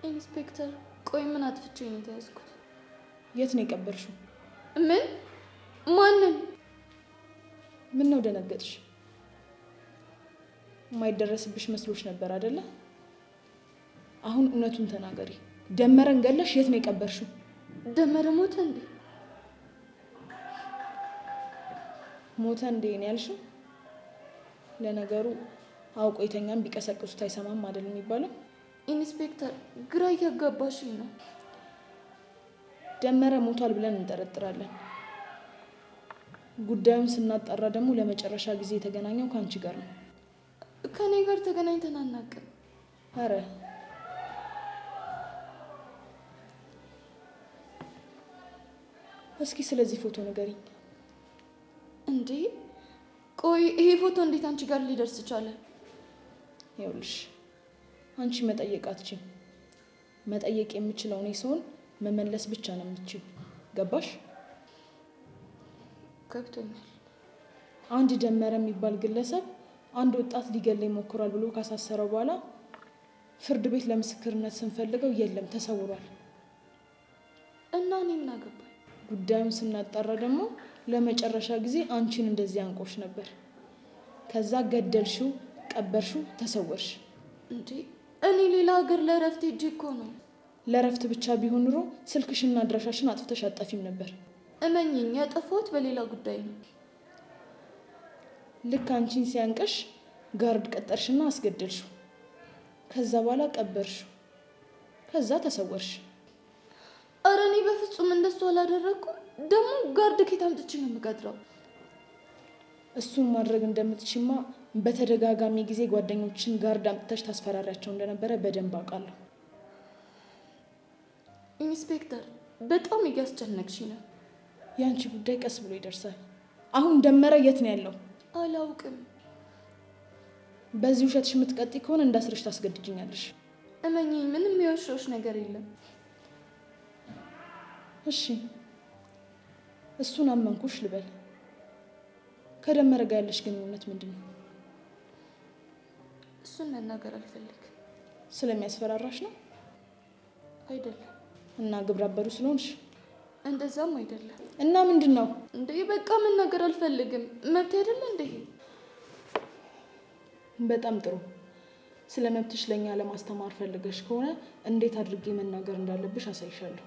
ኢንስፔክተር ቆይ ምን አጥፍቼ ነው የተያዝኩት? የት ነው የቀበርሽው? ምን? ማንን? ምን ነው ደነገጥሽ? የማይደረስብሽ መስሎሽ ነበር አይደለ? አሁን እውነቱን ተናገሪ። ደመረን ገለሽ የት ነው የቀበርሽው? ደመረ ሞተ እንዴ? ሞተ እንዴ ነው ያልሽው? ለነገሩ አውቆ የተኛም ቢቀሰቅሱት አይሰማም አይደል የሚባለው? ኢንስፔክተር ግራ እያጋባሽኝ ነው። ደመረ ሞቷል ብለን እንጠረጥራለን። ጉዳዩን ስናጣራ ደግሞ ለመጨረሻ ጊዜ የተገናኘው ከአንቺ ጋር ነው። ከኔ ጋር ተገናኝተን አናውቅም። አረ እስኪ ስለዚህ ፎቶ ንገሪኝ። እንዴ ቆይ ይሄ ፎቶ እንዴት አንቺ ጋር ሊደርስ ቻለ? ይኸውልሽ አንቺ መጠየቅ አትችይም። መጠየቅ የምችለው እኔ ስሆን መመለስ ብቻ ነው የምትችይው። ገባሽ? ገብቶኛል። አንድ ደመረ የሚባል ግለሰብ አንድ ወጣት ሊገለኝ ሞክሯል ብሎ ካሳሰረው በኋላ ፍርድ ቤት ለምስክርነት ስንፈልገው የለም ተሰውሯል። እና እኔ ምን አገባኝ? ጉዳዩን ስናጣራ ደግሞ ለመጨረሻ ጊዜ አንቺን እንደዚህ አንቆሽ ነበር። ከዛ ገደልሽው፣ ቀበርሽው፣ ተሰወርሽ። እንዴ እኔ ሌላ ሀገር ለእረፍት ሄጄ እኮ ነው። ለእረፍት ብቻ ቢሆን ኑሮ ስልክሽና አድራሻሽን አጥፍተሽ አጠፊም ነበር። እመኝኝ ያጠፋሁት በሌላ ጉዳይ ነው። ልክ አንቺን ሲያንቀሽ ጋርድ ቀጠርሽና አስገደልሽው። ከዛ በኋላ ቀበርሽው። ከዛ ተሰወርሽ። አረ እኔ በፍጹም እንደሱ አላደረኩም። ደግሞ ጋርድ ከየት አምጥቼ ነው የምቀጥረው? እሱን ማድረግ እንደምትችማ በተደጋጋሚ ጊዜ ጓደኞችን ጋርድ አምጥተሽ ታስፈራሪያቸው እንደነበረ በደንብ አውቃለሁ። ኢንስፔክተር በጣም እያስጨነቅሽ ነው። የአንቺ ጉዳይ ቀስ ብሎ ይደርሳል። አሁን ደመረ የት ነው ያለው? አላውቅም። በዚህ ውሸትሽ የምትቀጥይ ከሆነ እንዳስርሽ ታስገድጅኛለሽ። እመኚኝ ምንም የዋሸሁሽ ነገር የለም። እሺ እሱን አመንኩሽ ልበል። ከደመረ ጋር ያለሽ ግንኙነት ምንድን ነው? እሱን መናገር አልፈልግም። ስለሚያስፈራራሽ ነው? አይደለም። እና ግብረ አበሩ ስለሆንሽ? እንደዛም አይደለም። እና ምንድን ነው? እንዴ በቃ መናገር አልፈልግም። መብት አይደለ እንዴ? በጣም ጥሩ። ስለ መብትሽ ለኛ ለማስተማር ፈልገሽ ከሆነ እንዴት አድርጌ መናገር እንዳለብሽ አሳይሻለሁ።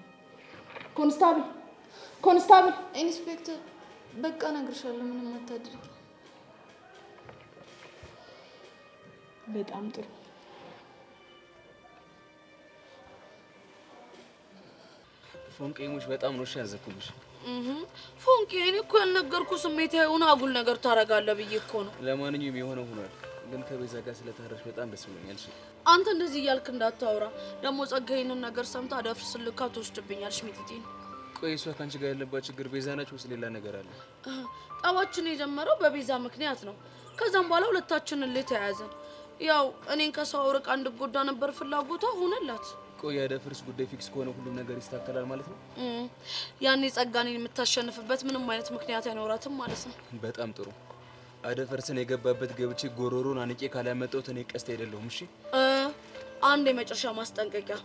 ኮንስታብል ኮንስታብል! ኢንስፔክተር በቃ እነግርሻለሁ፣ ምንም አታድርጊ። በጣም ጥሩ። ፎንቄሞች በጣም ነው ያዘኩብሽ። ፎንቄ እኔ እኮ ያልነገርኩህ ስሜት የሆነ አጉል ነገር ታረጋለህ ብዬ እኮ ነው። ለማንኛውም የሆነው ሆኗል። ግን ከቤዛ ጋር ስለታረሽ በጣም ደስ ብሎኛል። አንተ እንደዚህ እያልክ እንዳታወራ። ደግሞ ጸጋዬንን ነገር ሰምታ አደፍርስልካ ትወስድብኛለሽ። ሚጢጢ ቆይ እሷ ካንቺ ጋር ያለባት ችግር ቤዛ ነች ወይስ ሌላ ነገር አለ? ጠባችን የጀመረው በቤዛ ምክንያት ነው። ከዛም በኋላ ሁለታችንን ተያያዘን። ያው እኔን ከሰው ርቃ እንድጎዳ ነበር ፍላጎቷ፣ ሆነላት። ቆይ ያደፍርስ ጉዳይ ፊክስ ከሆነ ሁሉም ነገር ይስተካከላል ማለት ነው? ያኔ ጸጋኔን የምታሸንፍበት ምንም አይነት ምክንያት አይኖራትም ማለት ነው። በጣም ጥሩ። አደፈርስን የገባበት ገብቼ ጎሮሮን አንቄ ካላመጣሁት እኔ ቀስት አይደለሁም። እሺ አንድ የመጨረሻ ማስጠንቀቂያ።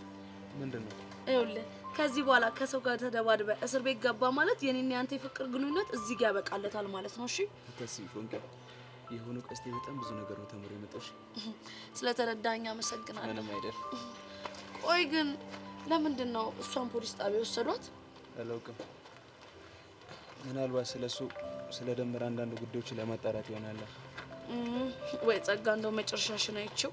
ምንድነው? ይኸውልህ ከዚህ በኋላ ከሰው ጋር ተደባድበ እስር ቤት ገባ ማለት የኔና ያንተ የፍቅር ግንኙነት እዚህ ጋር ያበቃለታል ማለት ነው። እሺ ተስፋ ፎንቄ የሆነው ቀስቴ በጣም ብዙ ነገር ነው ተምሮ የመጣሽ። ስለተረዳኝ አመሰግናለሁ። ምንም አይደል። ቆይ ግን ለምንድን ነው እሷን ፖሊስ ጣቢያ ወሰዷት? አላውቅም። ምናልባት ስለሱ ስለደመረ አንዳንድ ጉዳዮች ለማጣራት ይሆናል። ወይ ጸጋ እንደው መጨረሻሽን አይቼው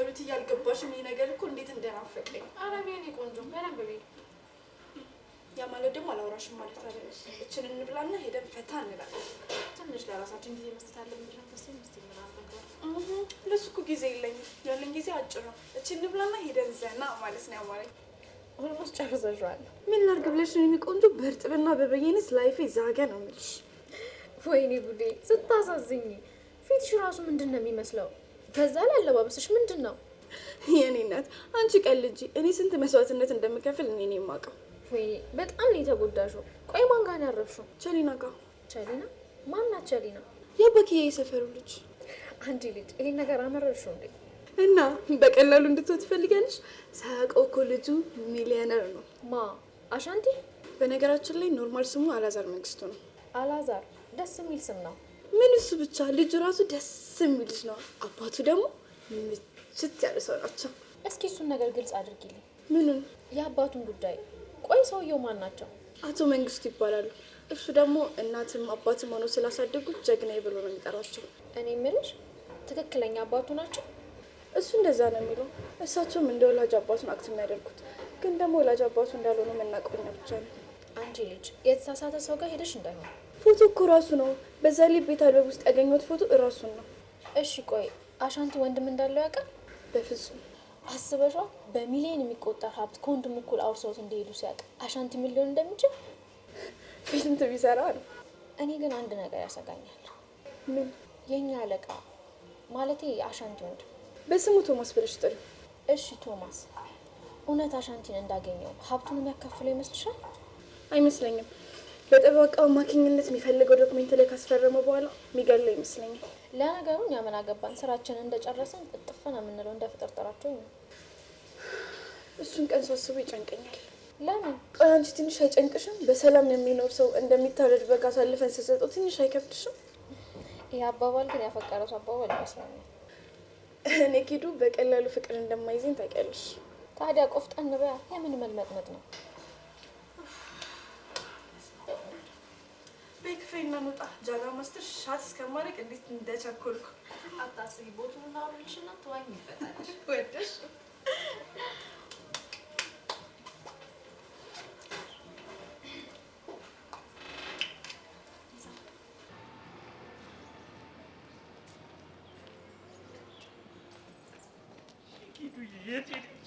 ሩት እያልገባሽም ይሄ ነገር እኮ እንዴት እንደናፈቀኝ። ኧረ ቤኔ ቆንጆ በደንብ ቤ ያ ማለት ደግሞ አላወራሽም ማለት አይደለም። እችን እንብላና ሄደን ፈታ እንላለን። ትንሽ ለራሳችን ጊዜ መስጠት አለብን። ለሱ እኮ ጊዜ የለኝም። ያለኝ ጊዜ አጭር ነው። እችን እንብላና ሄደን ዘና ማለት ነው። ያማረኝ ኦልሞስት ጨርሰሻል። ምን ላድርግ ብለሽ ነው? የሚቆንጆ በእርጥብና በበየነስ ላይፌ ዛገ ነው የምልሽ። ወይኔ ጉዴ ስታሳዝኝ። ፊትሽ ራሱ ምንድን ነው የሚመስለው? ከዛ ላይ አለባበስሽ ምንድን ነው? የኔ እናት አንቺ ቀልጂ። እኔ ስንት መስዋዕትነት እንደምከፍል እኔ ነኝ የማውቀው። ወይኔ በጣም ነው የተጎዳሽው። ቆይ ማን ጋር ነው ያረፍሽው? ቸሊና ጋር። ቸሊና? ማናት ቸሊና? የአባክዬ የሰፈሩ ልጅ። አንቺ ልጅ ይሄን ነገር አመረርሽው እንዴ? እና በቀላሉ እንድትወት ትፈልጊያለሽ? ሳያውቀው እኮ ልጁ ሚሊዮነር ነው። ማ አሻንቲ? በነገራችን ላይ ኖርማል ስሙ አላዛር መንግስቱ ነው። አላዛር ደስ የሚል ስም ነው። ምን እሱ ብቻ፣ ልጁ ራሱ ደስ የሚል ልጅ ነው። አባቱ ደግሞ ምችት ያለ ሰው ናቸው። እስኪ እሱን ነገር ግልጽ አድርጊልኝ። ምኑን? የአባቱን ጉዳይ። ቆይ ሰውየው ማን ናቸው? አቶ መንግስቱ ይባላሉ። እሱ ደግሞ እናትም አባትም ሆነው ስላሳደጉት ጀግናዬ ብሎ ነው የሚጠራቸው። እኔ የምልሽ ትክክለኛ አባቱ ናቸው? እሱ እንደዛ ነው የሚለው። እሳቸውም እንደ ወላጅ አባቱን አክት የሚያደርጉት፣ ግን ደግሞ ወላጅ አባቱ እንዳልሆነ መናቆኛ ብቻ ነው። አንቺ ልጅ የተሳሳተ ሰው ጋር ሄደሽ እንዳይሆን። ፎቶ እኮ ራሱ ነው። በዛ ላይ ቤት አልበብ ውስጥ ያገኘሁት ፎቶ እራሱን ነው። እሺ ቆይ አሻንቲ ወንድም እንዳለው ያውቃል? በፍጹም። አስበሻ በሚሊዮን የሚቆጠር ሀብት ከወንድሙ እኩል አውርሰውት እንደሄዱ ሲያውቅ አሻንቲ ምን ሊሆን እንደሚችል ፊልም ቢሰራ ነው። እኔ ግን አንድ ነገር ያሰጋኛል። ምን? የኛ አለቃ ማለቴ አሻንቲ ወንድም። በስሙ ቶማስ ብለሽ ጥሪ። እሺ ቶማስ እውነት አሻንቲን እንዳገኘው ሀብቱን የሚያካፍለው ይመስልሻል? አይመስለኝም። በጠበቃው አማካኝነት የሚፈልገው ዶክሜንት ላይ ካስፈረመ በኋላ የሚገለው ይመስለኛል። ለነገሩ እኛ ምን አገባን? ስራችንን እንደጨረስን እጥፍ ነው የምንለው። እንደ ፍጥርጥራቸው ነው። እሱን ቀን ሳስቡ ይጨንቀኛል። ለምን? ቆይ አንቺ ትንሽ አይጨንቅሽም? በሰላም የሚኖር ሰው እንደሚታረድ በግ አሳልፈን ስሰጠው ትንሽ አይከብድሽም? ይህ አባባል ግን ያፈቀረው ሰው አባባል ይመስለኛል። እኔ ኪዱ በቀላሉ ፍቅር እንደማይዘኝ ታውቂያለሽ። ታዲያ ቆፍጠን በያ። የምን መልመጥመጥ ነው? በክፍልና እንውጣ። ጃጋ ማስተር ሻት እስከማድረግ እንዴት እንደቸኮልኩ አታስቢ። ቦቱንና አብልሽና ተዋኝ ይፈታል ወደሽ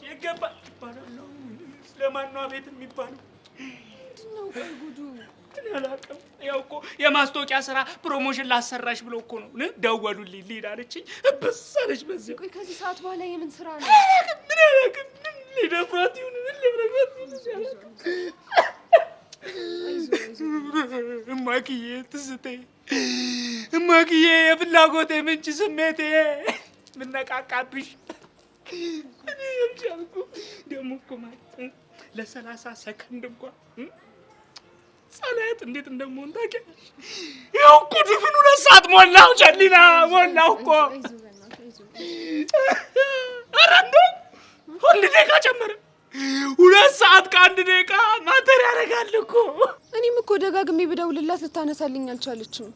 የገባ ይባላል ነው። ስለማንዋ ቤት የሚባለው ምንድነው? ቆይ ጉዱ እኔ አላውቅም። ያው እኮ የማስታወቂያ ስራ ፕሮሞሽን ላሰራሽ ብሎ እኮ ነው ደወሉልኝ። ልሂድ አለችኝ። እበሳለች በዚህ። ቆይ ከዚህ ሰዓት በኋላ የምን ስራ ነው? ምን አላውቅም። ምን ሊደፍራት ይሁን ምን ሊደፍራት ይሁን እማክዬ ትዝቴ፣ እማክዬ የፍላጎቴ ምንጭ ስሜቴ ምን ነቃቃብሽ? እኔ ያልቻልኩ ደግሞ እኮ ማለት ለ30 ሰከንድ እንኳን ጸሎት እንዴት እንደምሆን ታውቂያለሽ? ያው እኮ ድፍን 2 ሰዓት ሞላው። ጀሊና ሞላው እኮ። ኧረ እንደው 1 ደቂቃ ጨመረ። 2 ሰዓት ከ1 ደቂቃ ማተር ያደርጋል እኮ። እኔም እኮ ደጋግሜ ብደውልላት ልታነሳልኝ አልቻለችም።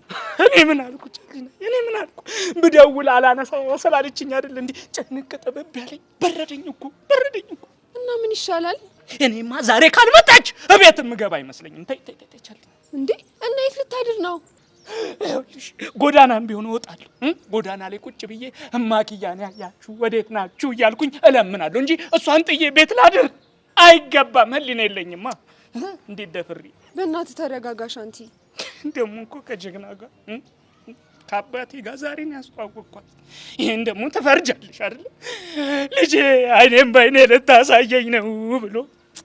እኔ ምን አልኩ ጀሊና? እኔ ምን አልኩ? ብደውል አላነሳ ስላለችኝ አይደል እንዴ ጭንቅ ጠበብ ያለኝ። በረደኝ እኮ በረደኝ እኮ። እና ምን ይሻላል? እኔማ ዛሬ ካልመጣች እቤት የምገባ አይመስለኝም። ተይ ተይ ተይ ቻል እንዴ! እና የት ልታድር ነው? ይኸውልሽ ጎዳናም ቢሆን እወጣለሁ። ጎዳና ላይ ቁጭ ብዬ እማክያን ያያችሁ ወዴት ናችሁ እያልኩኝ እለምናለሁ እንጂ እሷን ጥዬ ቤት ላድር አይገባም። ህሊና የለኝማ። እንዴት ደፍሪ? በእናትህ ተረጋጋሽ አንቲ። ደግሞ እኮ ከጀግና ጋር ከአባቴ ጋር ዛሬ ነው ያስተዋወቅኳት። ይሄን ደግሞ ትፈርጃለሽ አይደል? ልጄ አይኔም ባይኔ ልታሳየኝ ነው ብሎ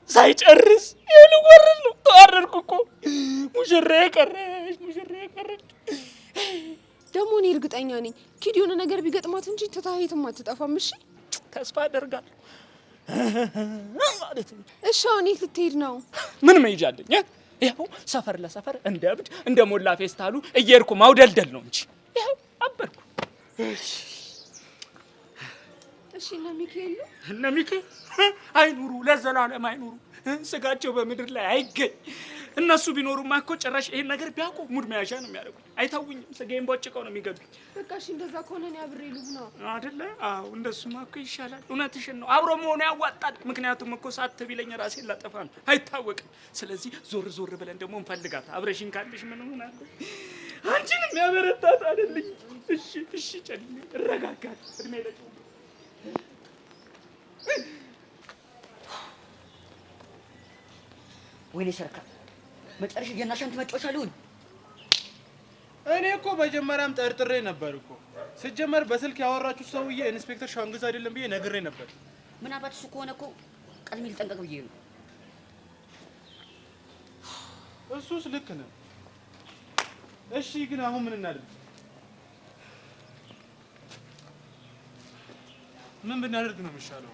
ሳይጨርስ ልወርድ ነው። ተዋረድኩ እኮ። ሙሽራዬ ቀረች፣ ሙሽራዬ ቀረች። ደግሞ እኔ እርግጠኛ ነኝ ኪድ የሆነ ነገር ቢገጥማት እንጂ ትታየትም አትጠፋም። እሺ ተስፋ አደርጋለሁ ማለት ነው። እሺ አሁን የት ልትሄድ ነው? ምን መሄጃ አለኝ? ይኸው ሰፈር ለሰፈር እንደ እብድ እንደ ሞላ ፌስታሉ እየሄድኩ ማውደልደል ነው እንጂ ይኸው አበርኩ። እሺ እነ ሚካኤል እነ ሚካኤል አይኑሩ፣ ለዘላለም አይኑሩ። ስጋቸው በምድር ላይ አይገኝ። እነሱ ቢኖሩማ እኮ ጭራሽ ይሄን ነገር ቢያውቁ ሙድ መያዣ ነው የሚያደርጉት። አይታውኝም። ስጋዬን ቦጭቀው ነው የሚገዱኝ። በቃ እሺ እንደዛ ከሆነ እኔ አብሬ ልሁና አይደለ? አዎ እንደሱማ እኮ ይሻላል። እውነትሽን ነው። አብሮ መሆኑ ያዋጣል። ምክንያቱም እኮ ሳት ቢለኝ ራሴን ላጠፋ ነው። አይታወቅም። ስለዚህ ዞር ዞር ብለን ደግሞ እንፈልጋት። አብረሽኝ ካለሽ ምን ሆናለሁ? አንቺንም ያበረታት አይደልኝ? እሺ እሺ ጨልኝ እረጋጋለሁ። እድሜ ለጭ ወይኔ ሰርካ መጨረሻ የናሻንት መጫወቻ ልሁን። እኔ እኮ መጀመሪያም ጠርጥሬ ነበር እኮ። ሲጀመር በስልክ ያወራችሁ ሰውዬ ኢንስፔክተር ሻንግዛ አይደለም ብዬ ነግሬ ነበር። ምን አባት እሱ ከሆነ እኮ ቀድሜ ልጠንቀቅ ብዬ ነው። እሱስ ልክ ነህ። እሺ ግን አሁን ምን እናድርግ? ምን ብናደርግ ነው የሚሻለው?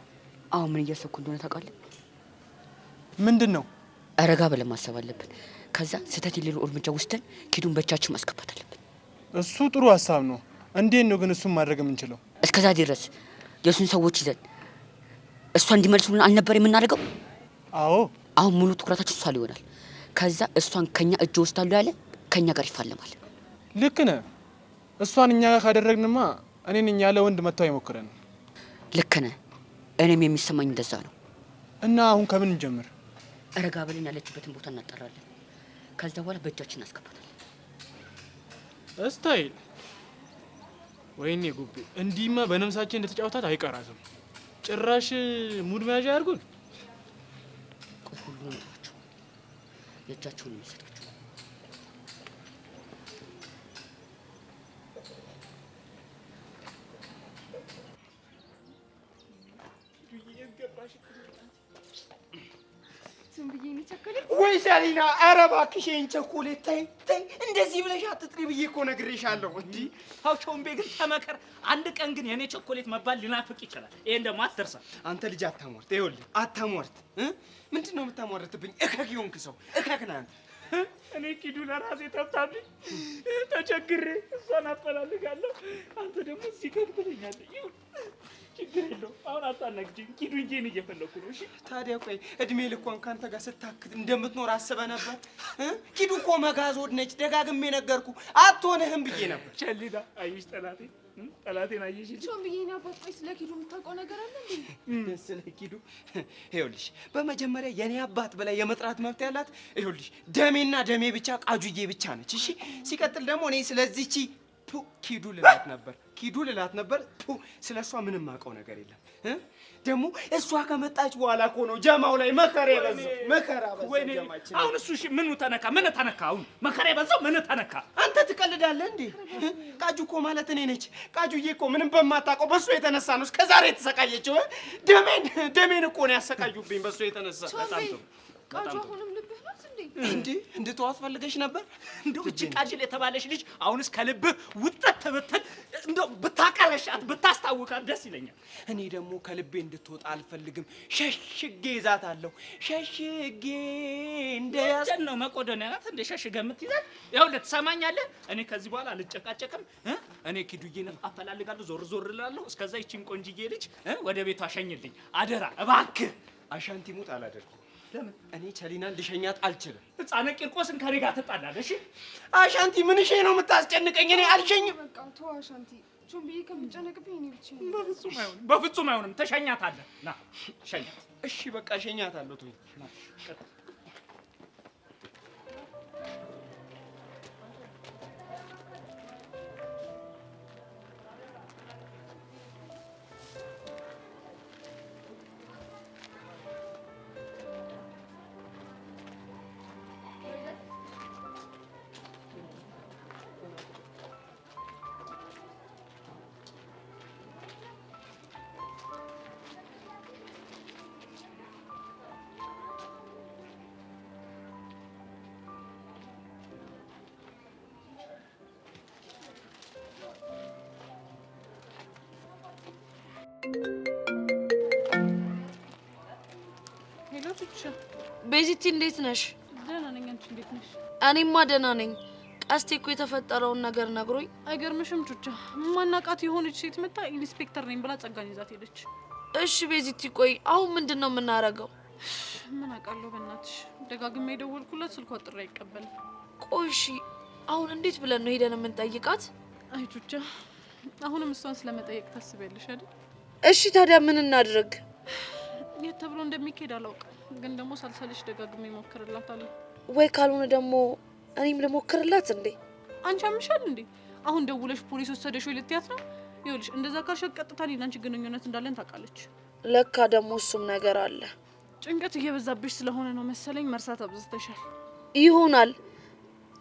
አሁን ምን እያሰብኩ እንደሆነ ታውቃለህ? ምንድን ነው? ረጋ ብለን ማሰብ አለብን። ከዛ ስህተት የሌለው እርምጃ ወስደን ኪዱን በእጃችን ማስገባት አለብን። እሱ ጥሩ ሀሳብ ነው። እንዴት ነው ግን እሱን ማድረግ የምንችለው? እስከዛ ድረስ የእሱን ሰዎች ይዘን እሷ እንዲመልሱልን አልነበር የምናደርገው? አዎ። አሁን ሙሉ ትኩረታችን እሷ ላይ ይሆናል። ከዛ እሷን ከኛ እጅ ወስዳሉ ያለ ከኛ ጋር ይፋለማል። ልክ ነህ። እሷን እኛ ጋር ካደረግንማ እኔን እኛ ለወንድ መተው አይሞክረን። ልክ ነህ። እኔም የሚሰማኝ እንደዛ ነው። እና አሁን ከምን እንጀምር? ረጋ ብለን ያለችበትን ቦታ እናጠራለን። ከዛ በኋላ በእጃችን እናስገባታለን። ስታይል ወይኔ ጉቤ፣ እንዲህማ በነፍሳችን እንደተጫወታት አይቀራትም። ጭራሽ ሙድ መያዣ ያድርጉን። ቆይ ሁሉንም ተዋቸው፣ የእጃቸውን የሚሰጣቸው ወይ ሰሊና፣ ኧረ እባክሽ ይሄን ቸኮሌት ተይ ተይ፣ እንደዚህ ብለሽ አትጥሪ ብዬ እኮ ነግሬሻለሁ። እንዲህ ሀውቾምቤ ግን ተመከር። አንድ ቀን ግን የኔ ቸኮሌት መባል ሊናፍቅ ይችላል። ይሄን ደግሞ አትርሳ። አንተ ልጅ አታሟርት። ይኸውልህ አታሟርት። ምንድን ነው የምታሟርትብኝ? እከክ የሆንክ ሰው እከክ ነህ አንተ። እኔ ኪዱ ለራሴ ተብታብኝ ተቸግሬ እሷን አፈላልጋለሁ። አንተ ደግሞ እዚህ ከክ ትለኛለህ። ይሁን ችግር የለውም። አሁን አታናግጂኝ። ኪዱ እንጄን እየፈለኩ ነው። እሺ ታዲያ ቆይ እድሜ ልኳን ካንተ ጋር ስታክት እንደምትኖር አስበህ ነበር? ኪዱ እኮ መጋዝ ወድ ነች። ደጋግሜ ነገርኩ። አትሆንህም ብዬ ነበር። ቸሊዳ አየሽ፣ ጠላቴን አየሽ። ቾም ብዬ ነው አባት። ቆይ ስለ ኪዱ የምታውቀው ነገር አለ እንዴ? ስለ ኪዱ ይኸውልሽ፣ በመጀመሪያ የኔ አባት በላይ የመጥራት መብት ያላት ይኸውልሽ ደሜና ደሜ ብቻ ቃጁዬ ብቻ ነች። እሺ ሲቀጥል ደግሞ እኔ ስለዚህቺ ኪዱ ልላት ነበር። ስለሷ ምንም አውቀው ነገር የለም። ደግሞ እሷ ከመጣች በኋላ እኮ ነው ጀማው ላይ መከራ የበዛው። መከራ ወይኔ አሁን እሱ እሺ፣ ምን ተነካ? አሁን መከራ የበዛው ምን ተነካ? አንተ ትቀልዳለህ እንዴ? ቃጁ እኮ ማለት እኔ ነች። ቃጁዬ እኮ ምንም በማታውቀው በሱ የተነሳ ነው እስከዛሬ የተሰቃየችው። ደሜን እኮ ነው ያሰቃዩብኝ በሱ የተነሳ። በጣም ጥሩ። ቃጁ አሁንም ልብህ ናት እንዴ? እንድትዋት ፈልገሽ ነበር? እንደው እቺ ቃጅል የተባለሽ ልጅ አሁንስ ከልብህ ውጥት ተበተን እንደው ብታቀረሻት ብታስታውቃት ደስ ይለኛል። እኔ ደግሞ ከልቤ እንድትወጣ አልፈልግም። ሸሽጌ ይዛታለሁ። ሸሽጌ እንደያዝ ነው መቆደኒያ ናት እንደ ሸሽገ የምትይዛት። ይኸውልህ ትሰማኛለህ? እኔ ከዚህ በኋላ አልጨቃጨቅም። እኔ ኪዱዬን አፈላልጋለሁ፣ ዞር እላለሁ። እስከዛ ይቺን ቆንጅዬ ልጅ ወደ ቤቷ አሸኝልኝ አደራ እባክህ። አሻንቲ ሙት አላደርኩም። ለምን? እኔ ቸሊናን ልሸኛት አልችልም። ሕፃነ ቂርቆስን ከኔ ጋር ትጣላለህ? እሺ አሻንቲ፣ ምን እሺ ነው የምታስጨንቀኝ? እኔ አልሸኝም። በቃ ተው አሻንቲ። ቾም ብዬ ከምጨነቅብኝ እኔ ብቻ ነው። በፍጹም አይሆንም። ተሸኛታለህ። ና ሸኛት። እሺ በቃ ሸኛታለሁ። ተው ቤዚቲ እንዴት ነሽ? ደህና ነኝ። አንቺ እንዴት ነሽ? እኔማ ደህና ነኝ። ቀስቴ እኮ የተፈጠረውን ነገር ነግሮኝ። አይገርምሽም ቹቻ? ማናቃት የሆነች ሴት መጣ ኢንስፔክተር ነኝ ብላ ጸጋን ይዛት ሄደች። እሺ ቤዚቲ ቆይ አሁን ምንድን ነው የምናረገው? ምን አውቃለሁ በእናትሽ። ደጋግሜ የደወልኩለት ስልኳ ጥሪ አይቀበልም። ቆይ እሺ አሁን እንዴት ብለን ነው ሄደን የምንጠይቃት? አይ ቹቻ፣ አሁንም እሷን ስለመጠየቅ ታስቢያለሽ አይደል? እሺ ታዲያ ምን እናድርግ? የት ተብሎ እንደሚካሄድ አላውቅም፣ ግን ደግሞ ሳልሰልሽ ደጋግሜ እሞክርላታለሁ። ወይ ካልሆነ ደግሞ እኔም ልሞክርላት እንዴ? አንቺ አምሻል እንዴ? አሁን ደውለሽ ፖሊስ ወሰደሽ ወይ ልትያት ነው? ይኸውልሽ እንደዛ ካልሻት ቀጥታ እኔና አንቺ ግንኙነት እንዳለን ታውቃለች። ለካ ደግሞ እሱም ነገር አለ። ጭንቀት እየበዛብሽ ስለሆነ ነው መሰለኝ፣ መርሳት አብዝተሻል። ይሆናል።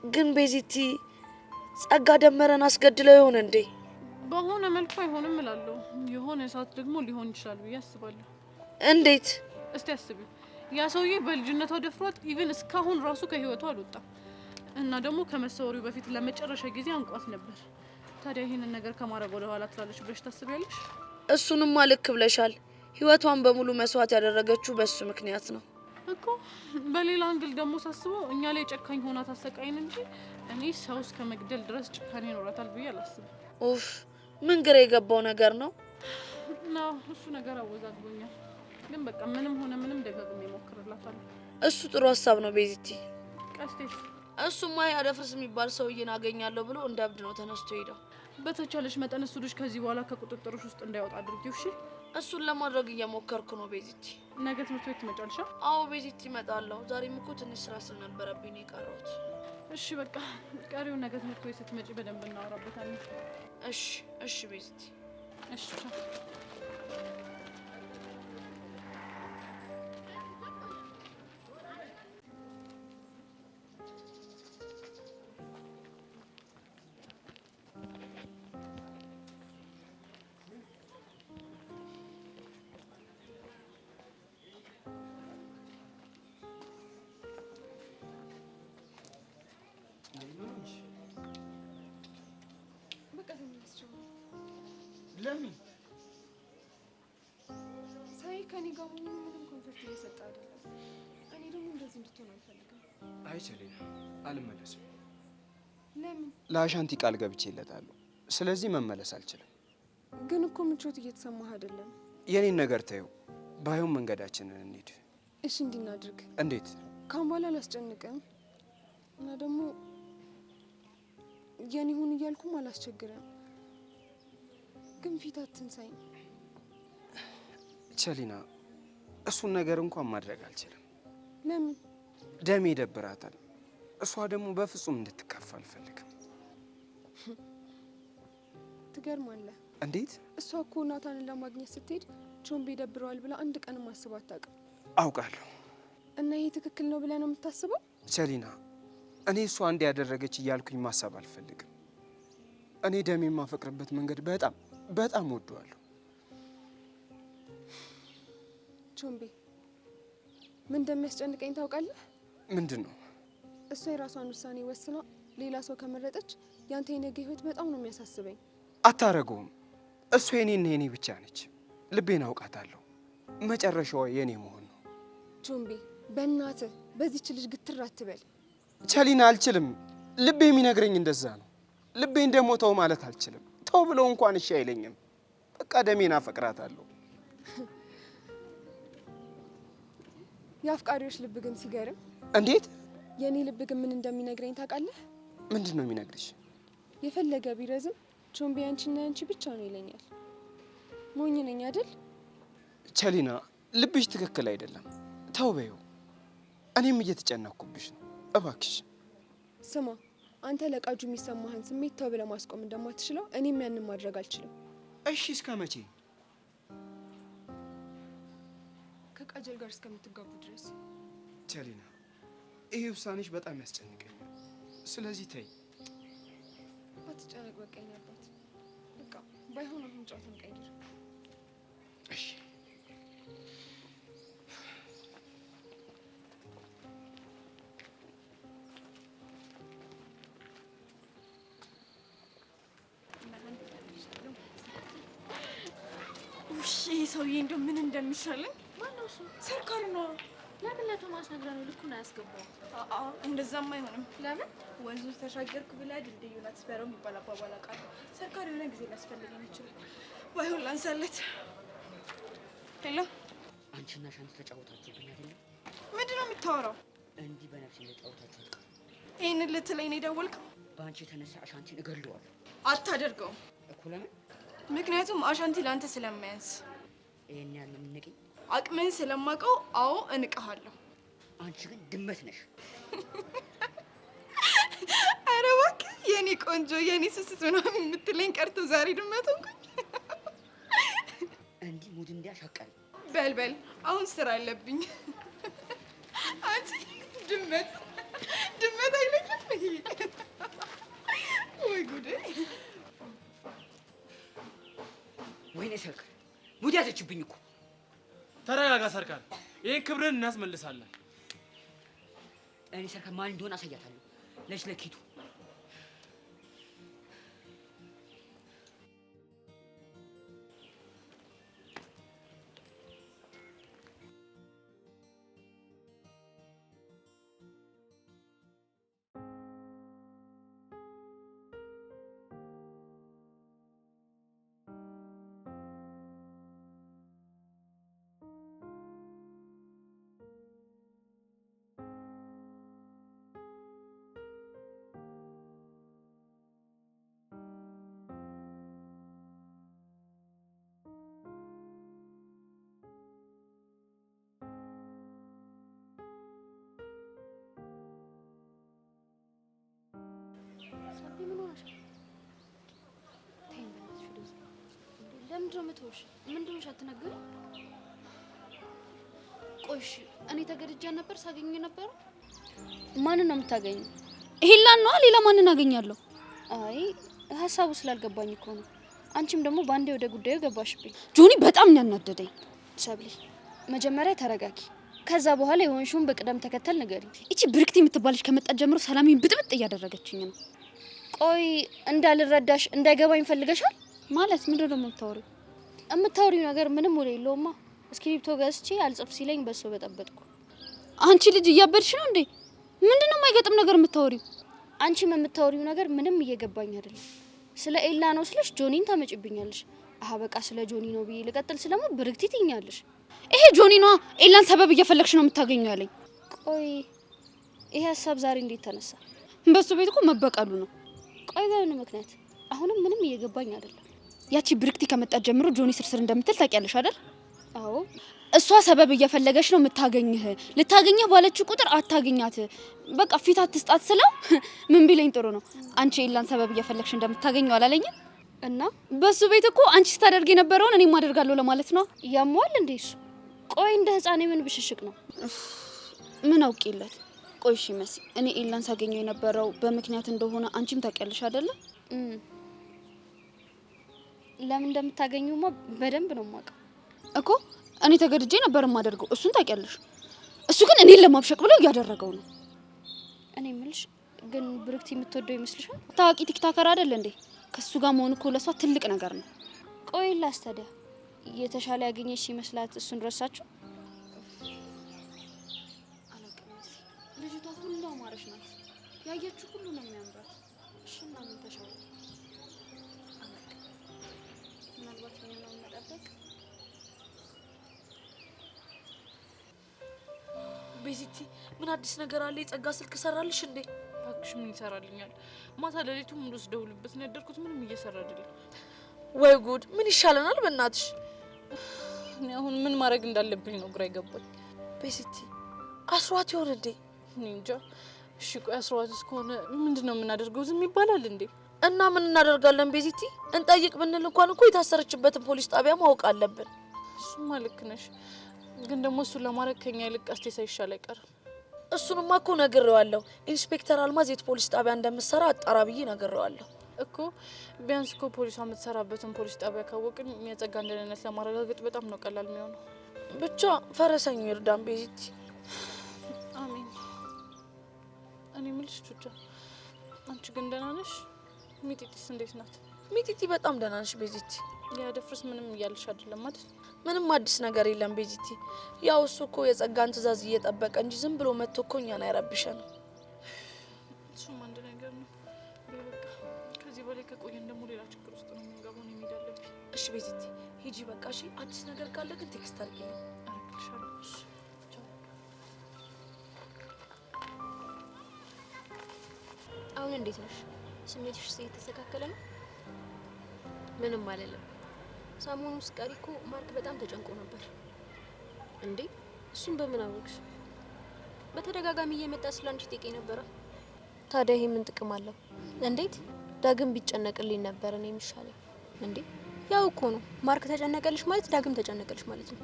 ግን ቤዚቲ ጸጋ ደመረን አስገድለው ይሆን እንዴ? በሆነ መልኩ አይሆንም እላለሁ። የሆነ ሰዓት ደግሞ ሊሆን ይችላል ብዬ አስባለሁ። እንዴት? እስቲ አስቢው። ያ ሰውዬ በልጅነቷ ደፍሯት ኢቭን እስካሁን ራሱ ከህይወቷ አልወጣም። እና ደግሞ ከመሰወሪው በፊት ለመጨረሻ ጊዜ አንቋት ነበር። ታዲያ ይሄንን ነገር ከማድረግ ወደ ኋላ ትላለች ብለሽ ታስቢያለሽ? እሱንማ ልክ ብለሻል። ህይወቷን በሙሉ መስዋዕት ያደረገችው በሱ ምክንያት ነው እኮ። በሌላ አንግል ደግሞ ሳስበው እኛ ላይ ጨካኝ ሆና ታሰቃይን እንጂ እኔ ሰው እስከ መግደል ድረስ ጭካኔ ይኖራታል ብዬ አላስብም። ኡፍ ምን ግራ የገባው ነገር ነው። እና እሱ ነገር አወዛግቦኛል። ግን በቃ ምንም ሆነ ምንም ደጋግሜ እሞክርላታለሁ። እሱ ጥሩ ሀሳብ ነው ቤዚቲ። ቀስቴስ? እሱማ ያደፍርስ የሚባል ሰውዬን አገኛለሁ ብሎ እንደ እብድ ነው ተነስቶ ሄደው። በተቻለሽ መጠን እሱ ልጅ ከዚህ በኋላ ከቁጥጥርሽ ውስጥ እንዳይወጣ አድርጊው እሺ? እሱን ለማድረግ እየሞከርኩ ነው ቤዚቲ። ነገ ትምህርት ቤት ትመጫለሽ? አዎ ቤዚቲ እመጣለሁ። ዛሬም እኮ ትንሽ ስራ ስለነበረብኝ ነው የቀረሁት። እሺ በቃ ቀሪውን ነገ ትምህርት ቤት ስትመጪ በደንብ እናወራበታለን። እሺ እሺ ቤዚቲ። እሺ ቻው። ለምን ሳይ ከኔ ጋር ሆኖ ምንም ኮንፈርት እየሰጠ አይደለም። እኔ ደግሞ እንደዚህ እንድትሆን አልፈልግም። አይ ቸሌና አልመለስም። ለምን? ለአሻንቲ ቃል ገብቼለታለሁ። ስለዚህ መመለስ አልችልም። ግን እኮ ምቾት እየተሰማህ አይደለም። የኔን ነገር ተይው። ባይሆን መንገዳችንን እንሂድ። እሺ እንድናድርግ። እንዴት? ካሁን በኋላ አላስጨንቅም እና ደግሞ የኔ ሁን እያልኩም አላስቸግረም። ግን ፊት አትንሳኝ ቸሊና። እሱን ነገር እንኳን ማድረግ አልችልም። ለምን? ደሜ ይደብራታል። እሷ ደግሞ በፍጹም እንድትከፋ አልፈልግም። ትገርማለህ። እንዴት? እሷ እኮ ናታንን ለማግኘት ስትሄድ ቾምቤ ይደብረዋል ብላ አንድ ቀን ማስብ አታውቅም። አውቃለሁ። እና ይሄ ትክክል ነው ብለህ ነው የምታስበው? ቸሊና፣ እኔ እሷ እንዲ ያደረገች እያልኩኝ ማሰብ አልፈልግም። እኔ ደሜ የማፈቅርበት መንገድ በጣም በጣም ወደዋለሁ። ቾምቤ፣ ምን እንደሚያስጨንቀኝ ታውቃለህ? ምንድን ነው? እሷ የራሷን ውሳኔ ወስና ሌላ ሰው ከመረጠች ያንተ የነገ ህይወት በጣም ነው የሚያሳስበኝ። አታረገውም። እሱ የኔና የኔ ብቻ ነች። ልቤን አውቃታለሁ። መጨረሻዋ የኔ መሆን ነው። ቾምቤ፣ በእናትህ በዚች ልጅ ግትር አትበል። ቸሊና፣ አልችልም። ልቤ የሚነግረኝ እንደዛ ነው። ልቤን ደግሞ ተው ማለት አልችልም። ተው ብለው እንኳን እሺ አይለኝም። በቃ ደሜን አፈቅራታለሁ። የአፍቃሪዎች ልብ ግን ሲገርም። እንዴት? የኔ ልብ ግን ምን እንደሚነግረኝ ታውቃለህ? ምንድን ነው የሚነግርሽ? የፈለገ ቢረዝም ቾምቤ አንቺና አንቺ ብቻ ነው ይለኛል። ሞኝ ነኝ አይደል? ቸሊና፣ ልብሽ ትክክል አይደለም። ተው በይው። እኔም እየተጨነኩብሽ ነው። እባክሽ ስማ፣ አንተ ለቃጁ የሚሰማህን ስሜት ተው ብለህ ማስቆም እንደማትችለው እኔም ያንን ማድረግ አልችልም። እሺ፣ እስከ መቼ? ከቃጀል ጋር እስከምትጋቡ ድረስ። ቸሊና፣ ይሄ ውሳኔሽ በጣም ያስጨንቀኛል። ስለዚህ ተይ። አትጨነቅ። በቃ የኔ አባት፣ በቃ ባይሆን አሁን ጨዋታን ቀይር። እሺ። ይሄ ሰውዬ እንደው ምን እንደሚሻለኝ። ማነው እሱ? ሰርካሪ ነው። ለምን ለቶማስ ነግረን ልኩን አያስገባው? እንደዛም አይሆንም። ለምን? ወንዙ ተሻገርኩ ብላ ድልድዩን አትስበረው የሚባል አባባል አውቃለሁ። ሰርካሪ የሆነ ጊዜ ሊያስፈልገን ይችላል። ባይሆን ላንሳለት። ሄሎ፣ አንቺና ሻንቲ ተጫወታችሁብኝ አይደለም? ምንድን ነው የምታወራው? እንዲህ በነፍሴ እንደጫወታችሁ አልቀርም። ይህንን ልትለኝ ነው የደወልከው? በአንቺ የተነሳ አሻንቲን እገድለዋለሁ። አታደርገውም እኮ ለምን? ምክንያቱም አሻንቲ ለአንተ ስለማያንስ። ይሄን ያህል ነው የምንቀኝ? አቅምህን ስለማውቀው አዎ እንቅሃለሁ። አንቺ ግን ድመት ነሽ። ኧረ እባክህ የኔ ቆንጆ የኔ ስስት ምናምን የምትለኝ ቀርቶ ዛሬ ድመት ሆንኩኝ። እንዲህ ሙድ እንዲያሻቀል በልበል፣ አሁን ስራ አለብኝ። አንቺ ድመት ድመት አይለኝም። ወይ ጉዴ! ወይኔ ሰርካር፣ ሙድ ያዘችብኝ እኮ። ተረጋጋ ሰርካር፣ ይህን ክብርን እናስመልሳለን። እኔ ሰርካር ማን እንደሆነ አሳያታለሁ። ለሽለኪቱ ለምንድነው የምትወሽ? ምንድነው አትነግሪ? ቆይሽ እኔ ተገድጃ ነበር ሳገኝ ነበር። ማንን ነው የምታገኙ? ይሄላን ነው ሌላ ማንን አገኛለሁ? አይ ሀሳቡ ስላልገባኝ እኮ ነው። አንቺም ደግሞ ባንዴ ወደ ጉዳዩ ገባሽብኝ። ጆኒ በጣም ነው ያናደደኝ። ሰብሊ መጀመሪያ ተረጋጊ። ከዛ በኋላ የሆንሽውን በቅደም ተከተል ንገሪኝ። እቺ ብርክቲ የምትባልሽ ከመጣች ጀምሮ ሰላሜን ብጥብጥ እያደረገችኝ ነው። ቆይ እንዳልረዳሽ እንዳይገባኝ ፈልገሻል? ማለት ምንድነው ደግሞ የምታወሪው ነገር ምንም ወደ የለውማ። እስክሪፕቶ ገዝቼ አልጽፍ ሲለኝ በሶ በጠበጥኩ። አንቺ ልጅ እያበድሽ ነው እንዴ? ምንድነው የማይገጥም ነገር የምታወሪው? አንቺም የምታወሪው ነገር ምንም እየገባኝ አይደለም። ስለ ኤላ ነው ስለሽ ጆኒን ታመጭብኛለሽ። አሃ በቃ ስለ ጆኒ ነው ብዬ ልቀጥል ስለማ ብርክቲ ትኛለሽ። ይሄ ጆኒ ነው ኤላን ሰበብ እየፈለግሽ ነው የምታገኘው ያለኝ። ቆይ ይሄ ሀሳብ ዛሬ እንዴት ተነሳ? በሱ ቤት እኮ መበቀሉ ነው። ቆይ በምን ምክንያት? አሁንም ምንም እየገባኝ አይደለም። ያቺ ብርክቲ ከመጣች ጀምሮ ጆኒ ስርስር እንደምትል ታውቂያለሽ አይደል? አዎ እሷ ሰበብ እየፈለገች ነው የምታገኝህ። ልታገኝህ ባለች ቁጥር አታገኛት። በቃ ፊት አትስጣት ስለው ምን ቢለኝ ጥሩ ነው? አንቺ ኤላን ሰበብ እየፈለግሽ እንደምታገኘው አላለኝም? እና በሱ ቤት እኮ አንቺ ስታደርጊ የነበረውን እኔም አደርጋለሁ ለማለት ነው። ያሟል እንዴ እሱ? ቆይ እንደ ህፃኔ ምን ብሽሽቅ ነው? ምን አውቄለት? ቆይ እሺ መሲ፣ እኔ ኤላን ሳገኘው የነበረው በምክንያት እንደሆነ አንቺም ታውቂያለሽ አይደለ? ለምን እንደምታገኙማ በደንብ ነው የማውቀው እኮ። እኔ ተገድጄ ነበር የማደርገው፣ እሱን ታውቂያለሽ። እሱ ግን እኔን ለማብሸቅ ብሎ እያደረገው ነው። እኔ የምልሽ ግን ብሩክቲ የምትወደው ይመስልሻል? ታዋቂ ቲክታከር አይደል እንዴ? ከሱ ጋር መሆን እኮ ለሷ ትልቅ ነገር ነው። ቆይ ላስተዲያ የተሻለ ያገኘሽ ሲመስላት እሱን ረሳችሁ? አላውቅም። ልጅቷ ሁሉ አማረሽ ናት። ያየችው ሁሉ ነው የሚያምራት። እሺና ምን ተሻለ? ምናልባት የሚሆነውን መጠበቅ። ቤዚቲ ምን አዲስ ነገር አለ? የጸጋ ስልክ ሰራልሽ እንዴ? እባክሽ ምን ይሰራልኛል? ማታ ሌሊቱ ሙሉ ስደውልበት ነው ያደርኩት። ምንም እየሰራ አይደለም። ወይ ጉድ! ምን ይሻለናል? በእናትሽ እኔ አሁን ምን ማድረግ እንዳለብኝ ነው ግራ ይገባኝ። ቤዚቲ አስሯት ይሆን እንዴ? እኔ እንጃ። እሺ ቆይ አስሯት እስከሆነ ምንድነው የምናደርገው? ዝም ይባላል እንዴ? እና ምን እናደርጋለን ቤዚቲ? እንጠይቅ ብንል እንኳን እኮ የታሰረችበትን ፖሊስ ጣቢያ ማወቅ አለብን። እሱማ ልክ ነሽ፣ ግን ደግሞ እሱን ለማድረግ ከኛ ይልቅ ቀስቴ ሳይሻል አይቀርም። እሱንማ እኮ ነግሬዋለሁ። ኢንስፔክተር አልማዝ የት ፖሊስ ጣቢያ እንደምትሰራ አጣራ ብዬ ነግሬዋለሁ እኮ። ቢያንስ እኮ ፖሊሷ የምትሰራበትን ፖሊስ ጣቢያ ካወቅን የጸጋ ደህንነት ለማረጋገጥ በጣም ነው ቀላል የሚሆነው። ብቻ ፈረሰኙ ይርዳን ቤዚቲ። አሜን። እኔ የምልሽ ቹቻ፣ አንቺ ግን ደህና ነሽ? ሚጢጢስ እንዴት ናት? ሚጢጢ በጣም ደህና ነሽ ቤዚቲ። ያደፍርስ ምንም እያልሽ አይደለም አይደል? ምንም አዲስ ነገር የለም ቤዚቲ። ያው እሱ እኮ የጸጋን ትዕዛዝ እየጠበቀ እንጂ ዝም ብሎ መጥቶ እኮ እኛን አይረብሸንም። እሱም አንድ ነገር ነው። በቃ ከዚህ በላይ ከቆየን ደግሞ ሌላ ችግር ውስጥ ነው የምንገባው። ነው የሚሄድ አለብኝ። እሺ ቤዚቲ ሂጂ በቃ። እሺ አዲስ ነገር ካለ ግን ቴክስት አድርጊልኝ። አረግልሻለሁ። እሺ አሁን እንዴት ነሽ? ስሜትሽ እየተስተካከለ ነው? ምንም አይደለም። ሰሞኑን ስቀሪ እኮ ማርክ በጣም ተጨንቆ ነበር። እንዴ እሱን በምን አወቅሽ? በተደጋጋሚ እየመጣ ስላንቺ ጠይቀኝ ነበር። ታዲያ ይሄ ምን ጥቅም አለው? እንዴት ዳግም ቢጨነቅልኝ ነበር እኔ የሚሻለኝ። እንዴ ያው እኮ ነው። ማርክ ተጨነቀልሽ ማለት ዳግም ተጨነቀልሽ ማለት ነው።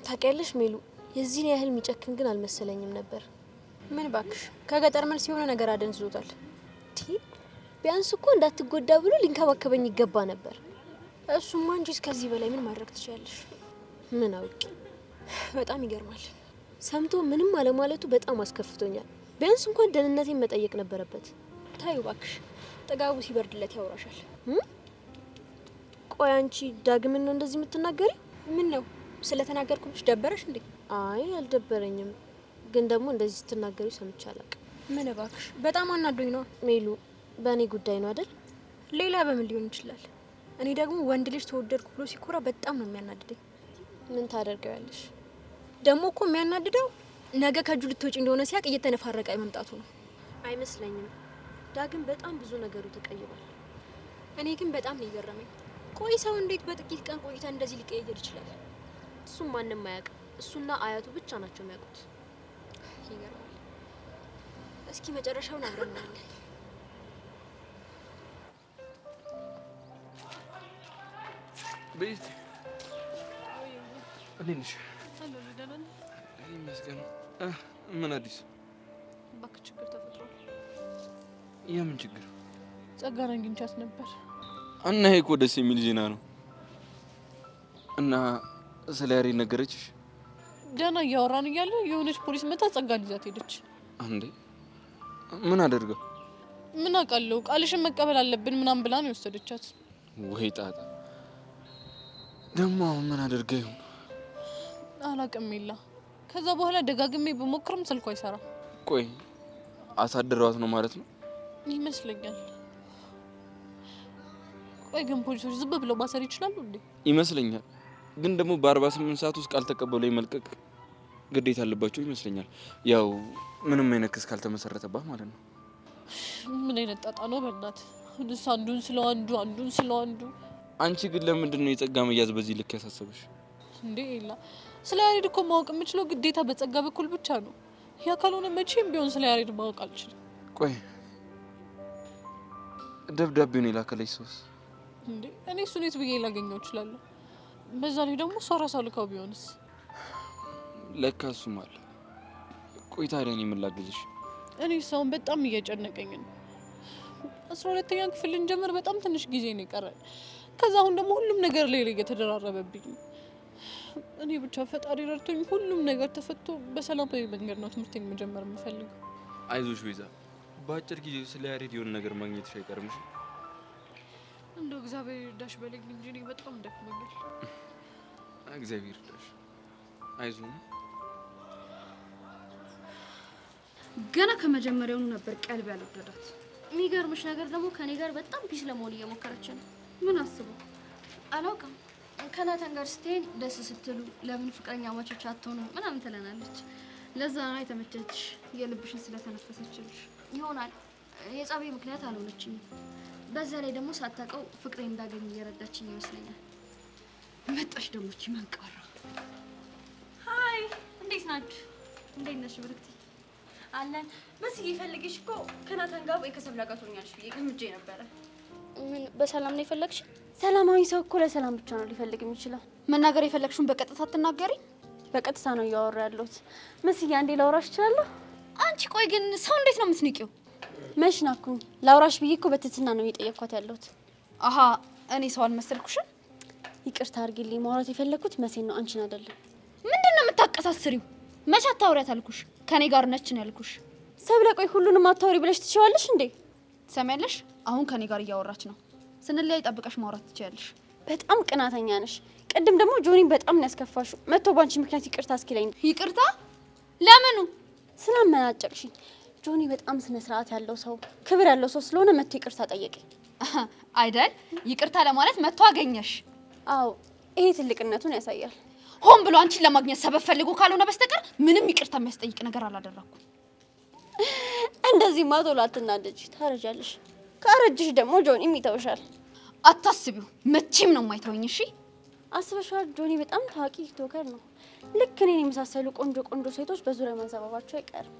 ታውቂያለሽ ሜሉ፣ የዚህን ያህል የሚጨክን ግን አልመሰለኝም ነበር። ምን ባክሽ፣ ከገጠር መልስ የሆነ ነገር አደንዝዞታል። ቢያንስ እኮ እንዳትጎዳ ብሎ ሊንከባከበኝ ይገባ ነበር። እሱማ እንጂ ከዚህ በላይ ምን ማድረግ ትችያለሽ? ምን አውቂ። በጣም ይገርማል። ሰምቶ ምንም አለማለቱ በጣም አስከፍቶኛል። ቢያንስ እንኳን ደህንነቴን መጠየቅ ነበረበት። ታዩ እባክሽ፣ ጥጋቡ ሲበርድለት ያወራሻል። ቆይ አንቺ ዳግምን ነው እንደዚህ የምትናገሪ? ምን ነው ስለተናገርኩሽ ደበረሽ እንዴ? አይ አልደበረኝም፣ ግን ደግሞ እንደዚህ ስትናገሪ ሰምቼ አላውቅም። ምን እባክሽ፣ በጣም አናዶኝ ነው። ሜሉ፣ በእኔ ጉዳይ ነው አይደል? ሌላ በምን ሊሆን ይችላል? እኔ ደግሞ ወንድ ልጅ ተወደድኩ ብሎ ሲኮራ በጣም ነው የሚያናድደኝ። ምን ታደርገዋለሽ? ደግሞ እኮ የሚያናድደው ነገ ከእጁ ልትወጪ እንደሆነ ሲያቅ እየተነፋረቀ መምጣቱ ነው። አይመስለኝም። ዳግም በጣም ብዙ ነገሩ ተቀይሯል። እኔ ግን በጣም ነው የገረመኝ። ቆይ ሰው እንዴት በጥቂት ቀን ቆይታ እንደዚህ ሊቀየር ይችላል? እሱም ማንም አያውቅም። እሱና አያቱ ብቻ ናቸው የሚያውቁት። ይገርማል። እስኪ መጨረሻውን አብረን እናያለን። ቤት እንዴት ነሽ? ይመስገን። ምን አዲስ? እባክህ ችግር ተፈጥሯል። የምን ችግር? ጸጋን አግኝቻት ነበር እና ይሄ እኮ ደስ የሚል ዜና ነው። እና ስለ ያሬ ነገረችሽ? ደህና እያወራን እያለ የሆነች ፖሊስ መታ ጸጋን ይዛት ሄደች። እንዴ ምን አደርገው? ምን አውቃለሁ፣ ቃልሽን መቀበል አለብን ምናምን ብላ ነው የወሰደቻት። ወይ ጣጣ! ደግሞ አሁን ምን አደርገው ይሁን አላውቅም። ይላ ከዛ በኋላ ደጋግሜ በሞክርም ስልኳ አይሰራም። ቆይ አሳድረዋት ነው ማለት ነው? ይመስለኛል። ቆይ ግን ፖሊሶች ዝም ብለው ማሰር ይችላሉ እንዴ? ይመስለኛል። ግን ደግሞ በ48 ሰዓት ውስጥ ቃል ተቀበሉ የመልቀቅ ግዴታ አለባቸው ይመስለኛል። ያው ምንም አይነት ክስ ካልተመሰረተባት ማለት ነው። ምን አይነት ጣጣ ነው በእናት! እሱ አንዱን ስለ አንዱ አንዱን ስለ አንዱ። አንቺ ግን ለምንድን ነው የጸጋ መያዝ በዚህ ልክ ያሳሰበሽ እንዴ? ይላ ስለ ያሬድ እኮ ማወቅ የምችለው ግዴታ በጸጋ በኩል ብቻ ነው። ያ ካልሆነ መቼም ቢሆን ስለ ያሬድ ማወቅ አልችልም። ቆይ ደብዳቤውን የላከለች ሰውስ? እንዴ እኔ እሱን የት ብዬ ላገኘው እችላለሁ? በዛ ላይ ደግሞ እሷ ራሷ ልካው ቢሆንስ? ለካ እሱም አለ። ቆይ ታዲያ እኔ ምን ላግዝሽ? እኔ ሰውን በጣም እየጨነቀኝ ነው። 12ኛ ክፍል ልንጀምር በጣም ትንሽ ጊዜ ነው የቀረን። ከዛ አሁን ደግሞ ሁሉም ነገር ላይ እየተደራረበብኝ ነው። እኔ ብቻ ፈጣሪ ረድቶኝ ሁሉም ነገር ተፈቶ በሰላማዊ መንገድ ነው ትምህርቴን መጀመር የምፈልገው። አይዞሽ ቤዛ፣ በአጭር ጊዜ ስለ ያሬድ የሆነ ነገር ማግኘትሽ አይቀርም። እንደው እግዚአብሔር ይርዳሽ በለኝ እንጂ እኔ በጣም ደክሞኛል። እግዚአብሔር ይርዳሽ። አይዞህ። ገና ከመጀመሪያውኑ ነበር ቀልብ ያልወደዳት። የሚገርምሽ ነገር ደግሞ ከኔ ጋር በጣም ፒስ ለመሆን እየሞከረች ነው። ምን አስበው? አላውቅም። ከናታን ጋር ስትሄድ ደስ ስትሉ ለምን ፍቅረኛ ማቾች አትሆኑ ምናምን ትለናለች። ለዛ ነው የተመቸችሽ፣ የልብሽን ስለተነፈሰችልሽ ይሆናል። የጸቤ ምክንያት አልሆነችኝም። በዛ ላይ ደግሞ ሳታውቀው ፍቅሬ እንዳገኝ እየረዳችኝ ይመስለኛል። መጣሽ ደግሞ እቺ መንቀራ። ሃይ እንዴት ናችሁ? እንዴት ነሽ ብርክቲ? አለን መስዬ ፈልግሽ እኮ ከናታን ጋር ወይ ከሰብላ ጋር ትሆኛለሽ ብዬ ገምጄ ነበረ። ምን በሰላም ነው የፈለግሽ? ሰላማዊ ሰው እኮ ለሰላም ብቻ ነው ሊፈልግ የሚችለው። መናገር የፈለግሽውን በቀጥታ አትናገሪ? በቀጥታ ነው እያወራ ያለሁት። መስዬ አንዴ ላውራሽ እችላለሁ? አንቺ ቆይ ግን ሰው እንዴት ነው የምትንቂው? መች ናኩኝ? ላውራሽ ብዬ እኮ በትህትና ነው እየጠየቅኳት ያለሁት። አሀ እኔ ሰው አልመሰልኩሽም? ይቅርታ አድርጊልኝ። ማውራት የፈለግኩት መሴን ነው አንቺን አይደለም። ምንድን ነው የምታቀሳስሪው? መች አታውሪያት አልኩሽ? ከኔ ጋር ነች ነው ያልኩሽ። ሰብለ ቆይ ሁሉንም አታውሪ ብለሽ ትችዋለሽ እንዴ? ትሰሚያለሽ? አሁን ከኔ ጋር እያወራች ነው። ስንለያይ ጠብቀሽ ማውራት ትችያለሽ። በጣም ቅናተኛ ነሽ። ቅድም ደግሞ ጆኒ በጣም ነው ያስከፋሽው። መጥቶ ባንቺ ምክንያት ይቅርታ እስኪለኝ። ይቅርታ? ለምኑ? ስላመናጨቅሽኝ። ጆኒ በጣም ስነ ስርዓት ያለው ሰው፣ ክብር ያለው ሰው ስለሆነ መጥቶ ይቅርታ ጠየቀኝ። አይደል? ይቅርታ ለማለት መጥቶ አገኘሽ? አዎ፣ ይሄ ትልቅነቱን ያሳያል። ሆን ብሎ አንቺን ለማግኘት ሰበብ ፈልጎ ካልሆነ በስተቀር ምንም ይቅርታ የሚያስጠይቅ ነገር አላደረኩም። እንደዚህ ማቶላ አትናደጂ፣ ታረጃለሽ። ካረጅሽ ደግሞ ጆኒም ይተውሻል። አታስቢው፣ መቼም ነው የማይተወኝ። እሺ አስበሻል? ጆኒ በጣም ታዋቂ ቲክቶከር ነው። ልክ እኔን የመሳሰሉ ቆንጆ ቆንጆ ሴቶች በዙሪያ ማንዘባባቸው አይቀርም።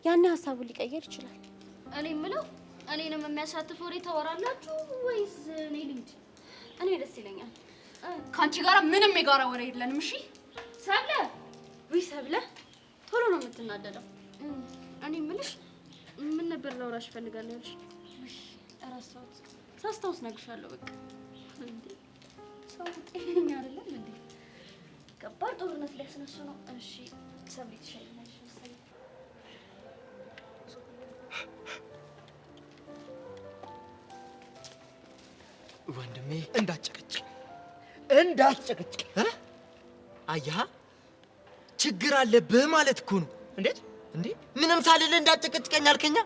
ያኔ ሀሳቡን ሊቀየር ይችላል። እኔ የምለው እኔንም የሚያሳትፍ ወሬ ታወራላችሁ ወይስ እኔ ልሂድ? እኔ ደስ ይለኛል። ከአንቺ ጋር ምንም የጋራ ወሬ የለንም። እሺ ሰብለ፣ ወይ ሰብለ፣ ቶሎ ነው የምትናደደው። እኔ የምልሽ ምን ነበር ላውራሽ እፈልጋለሁ ያልሽ? እረሳሁት። ሳስታውስ እነግርሻለሁ። በቃ እንዴ ሰው ጤነኛ አይደለም እንዴ? ከባድ ጦርነት ሊያስነሱ ነው። እሺ ሰብለ ትሸኛለሽ መሰለኝ። ወንድሜ እንዳትጨቀጭቅ አያ ችግር አለብህ ማለት እኮ ነው። እንዴ ምንም ሳልልህ እንዳትጨቀጭቀኝ አልከኛ?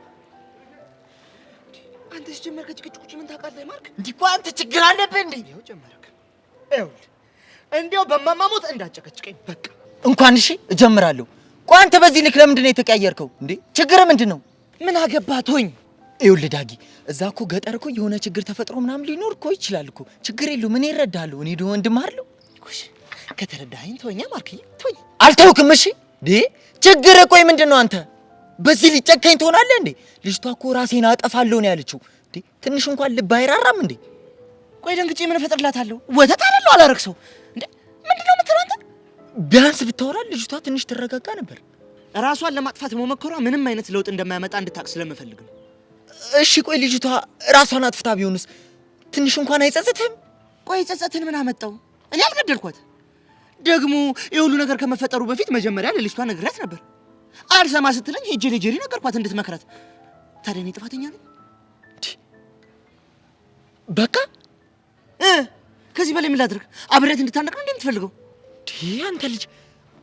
አንተ ሲጀመር ከጭቅጭቁ ምን ታውቃለህ ማርክ? እንዴ እኮ አንተ ችግር አለብህ እንዴ? ይኸው ጀመርክ። ይኸውልህ እንዲያው በማማሞት እንዳትጨቀጭቀኝ በቃ። እንኳን እሺ እጀምራለሁ። ቆይ አንተ በዚህ ልክ ለምንድን ነው የተቀያየርከው እንዴ? ችግር ምንድን ነው? ምን አገባህ ተወኝ። ይኸውልህ ዳጊ እዛ እኮ ገጠር እኮ የሆነ ችግር ተፈጥሮ ምናምን ሊኖር እኮ ይችላል እኮ። ችግር የለውም እኔ እረዳለሁ። እኔ ደግሞ ወንድምህ አይደለሁ? እሺ ከተረዳኸኝ ተወኛ ማርክዬ ተወኝ። አልተውክም እሺ። እንዴ ችግር ቆይ ምንድን ነው አንተ በዚህ ሊጨካኝ ትሆናለህ እንዴ? ልጅቷ እኮ ራሴን አጠፋለሁ ነው ያለችው። እንዴ ትንሽ እንኳን ልብ አይራራም እንዴ? ቆይ ደንግጬ ምን እፈጥርላታለሁ? ወተት አይደለሁ አላረክሰው እንዴ? ምንድነው የምትለው አንተ? ቢያንስ ብታወራ ልጅቷ ትንሽ ትረጋጋ ነበር። ራሷን ለማጥፋት መሞከሯ ምንም አይነት ለውጥ እንደማያመጣ እንድታቅ ስለምፈልግ ነው። እሺ ቆይ ልጅቷ ራሷን አጥፍታ ቢሆንስ ትንሽ እንኳን አይጸጽትህም? ቆይ ጸጸትን ምን አመጣው? እኔ አልገደልኳት። ደግሞ የሁሉ ነገር ከመፈጠሩ በፊት መጀመሪያ ለልጅቷ ነግራት ነበር። አልሰማ ስትለኝ ሄጄ ለጄሪ ነገርኳት እንድትመክራት። ታዲያ እኔ ጥፋተኛ ነኝ? በቃ ከዚህ በላይ ምን ላድርግ? አብሬት እንድታነቅ ነው እንደምትፈልገው? አንተ ልጅ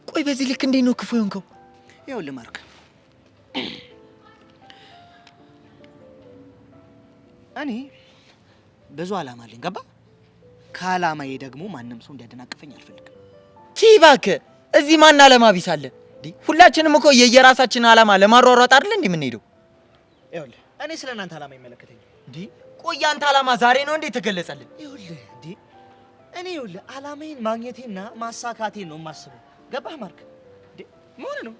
ቆይ በዚህ ልክ እንዴት ነው ክፉ የሆንከው? ይኸውልህ ማርክ እኔ ብዙ ዓላማ አለኝ ገባ? ከዓላማዬ ደግሞ ማንም ሰው እንዲያደናቅፈኝ አልፈልግም። እባክህ እዚህ ማን ዓላማ ቢስ አለ? ሁላችንም እኮ የየራሳችን ዓላማ ለማሯሯጥ አይደል እንዴ የምንሄደው? ይኸውልህ እኔ ስለናንተ ዓላማ ይመለከተኛል። ቆይ አንተ ዓላማ ዛሬ ነው እንዴ ተገለጸልኝ? ይኸውልህ እኔ ዓላማዬን ማግኘቴና ማሳካቴን ነው የማስበው። ገባህ ማርክ? ምን ነው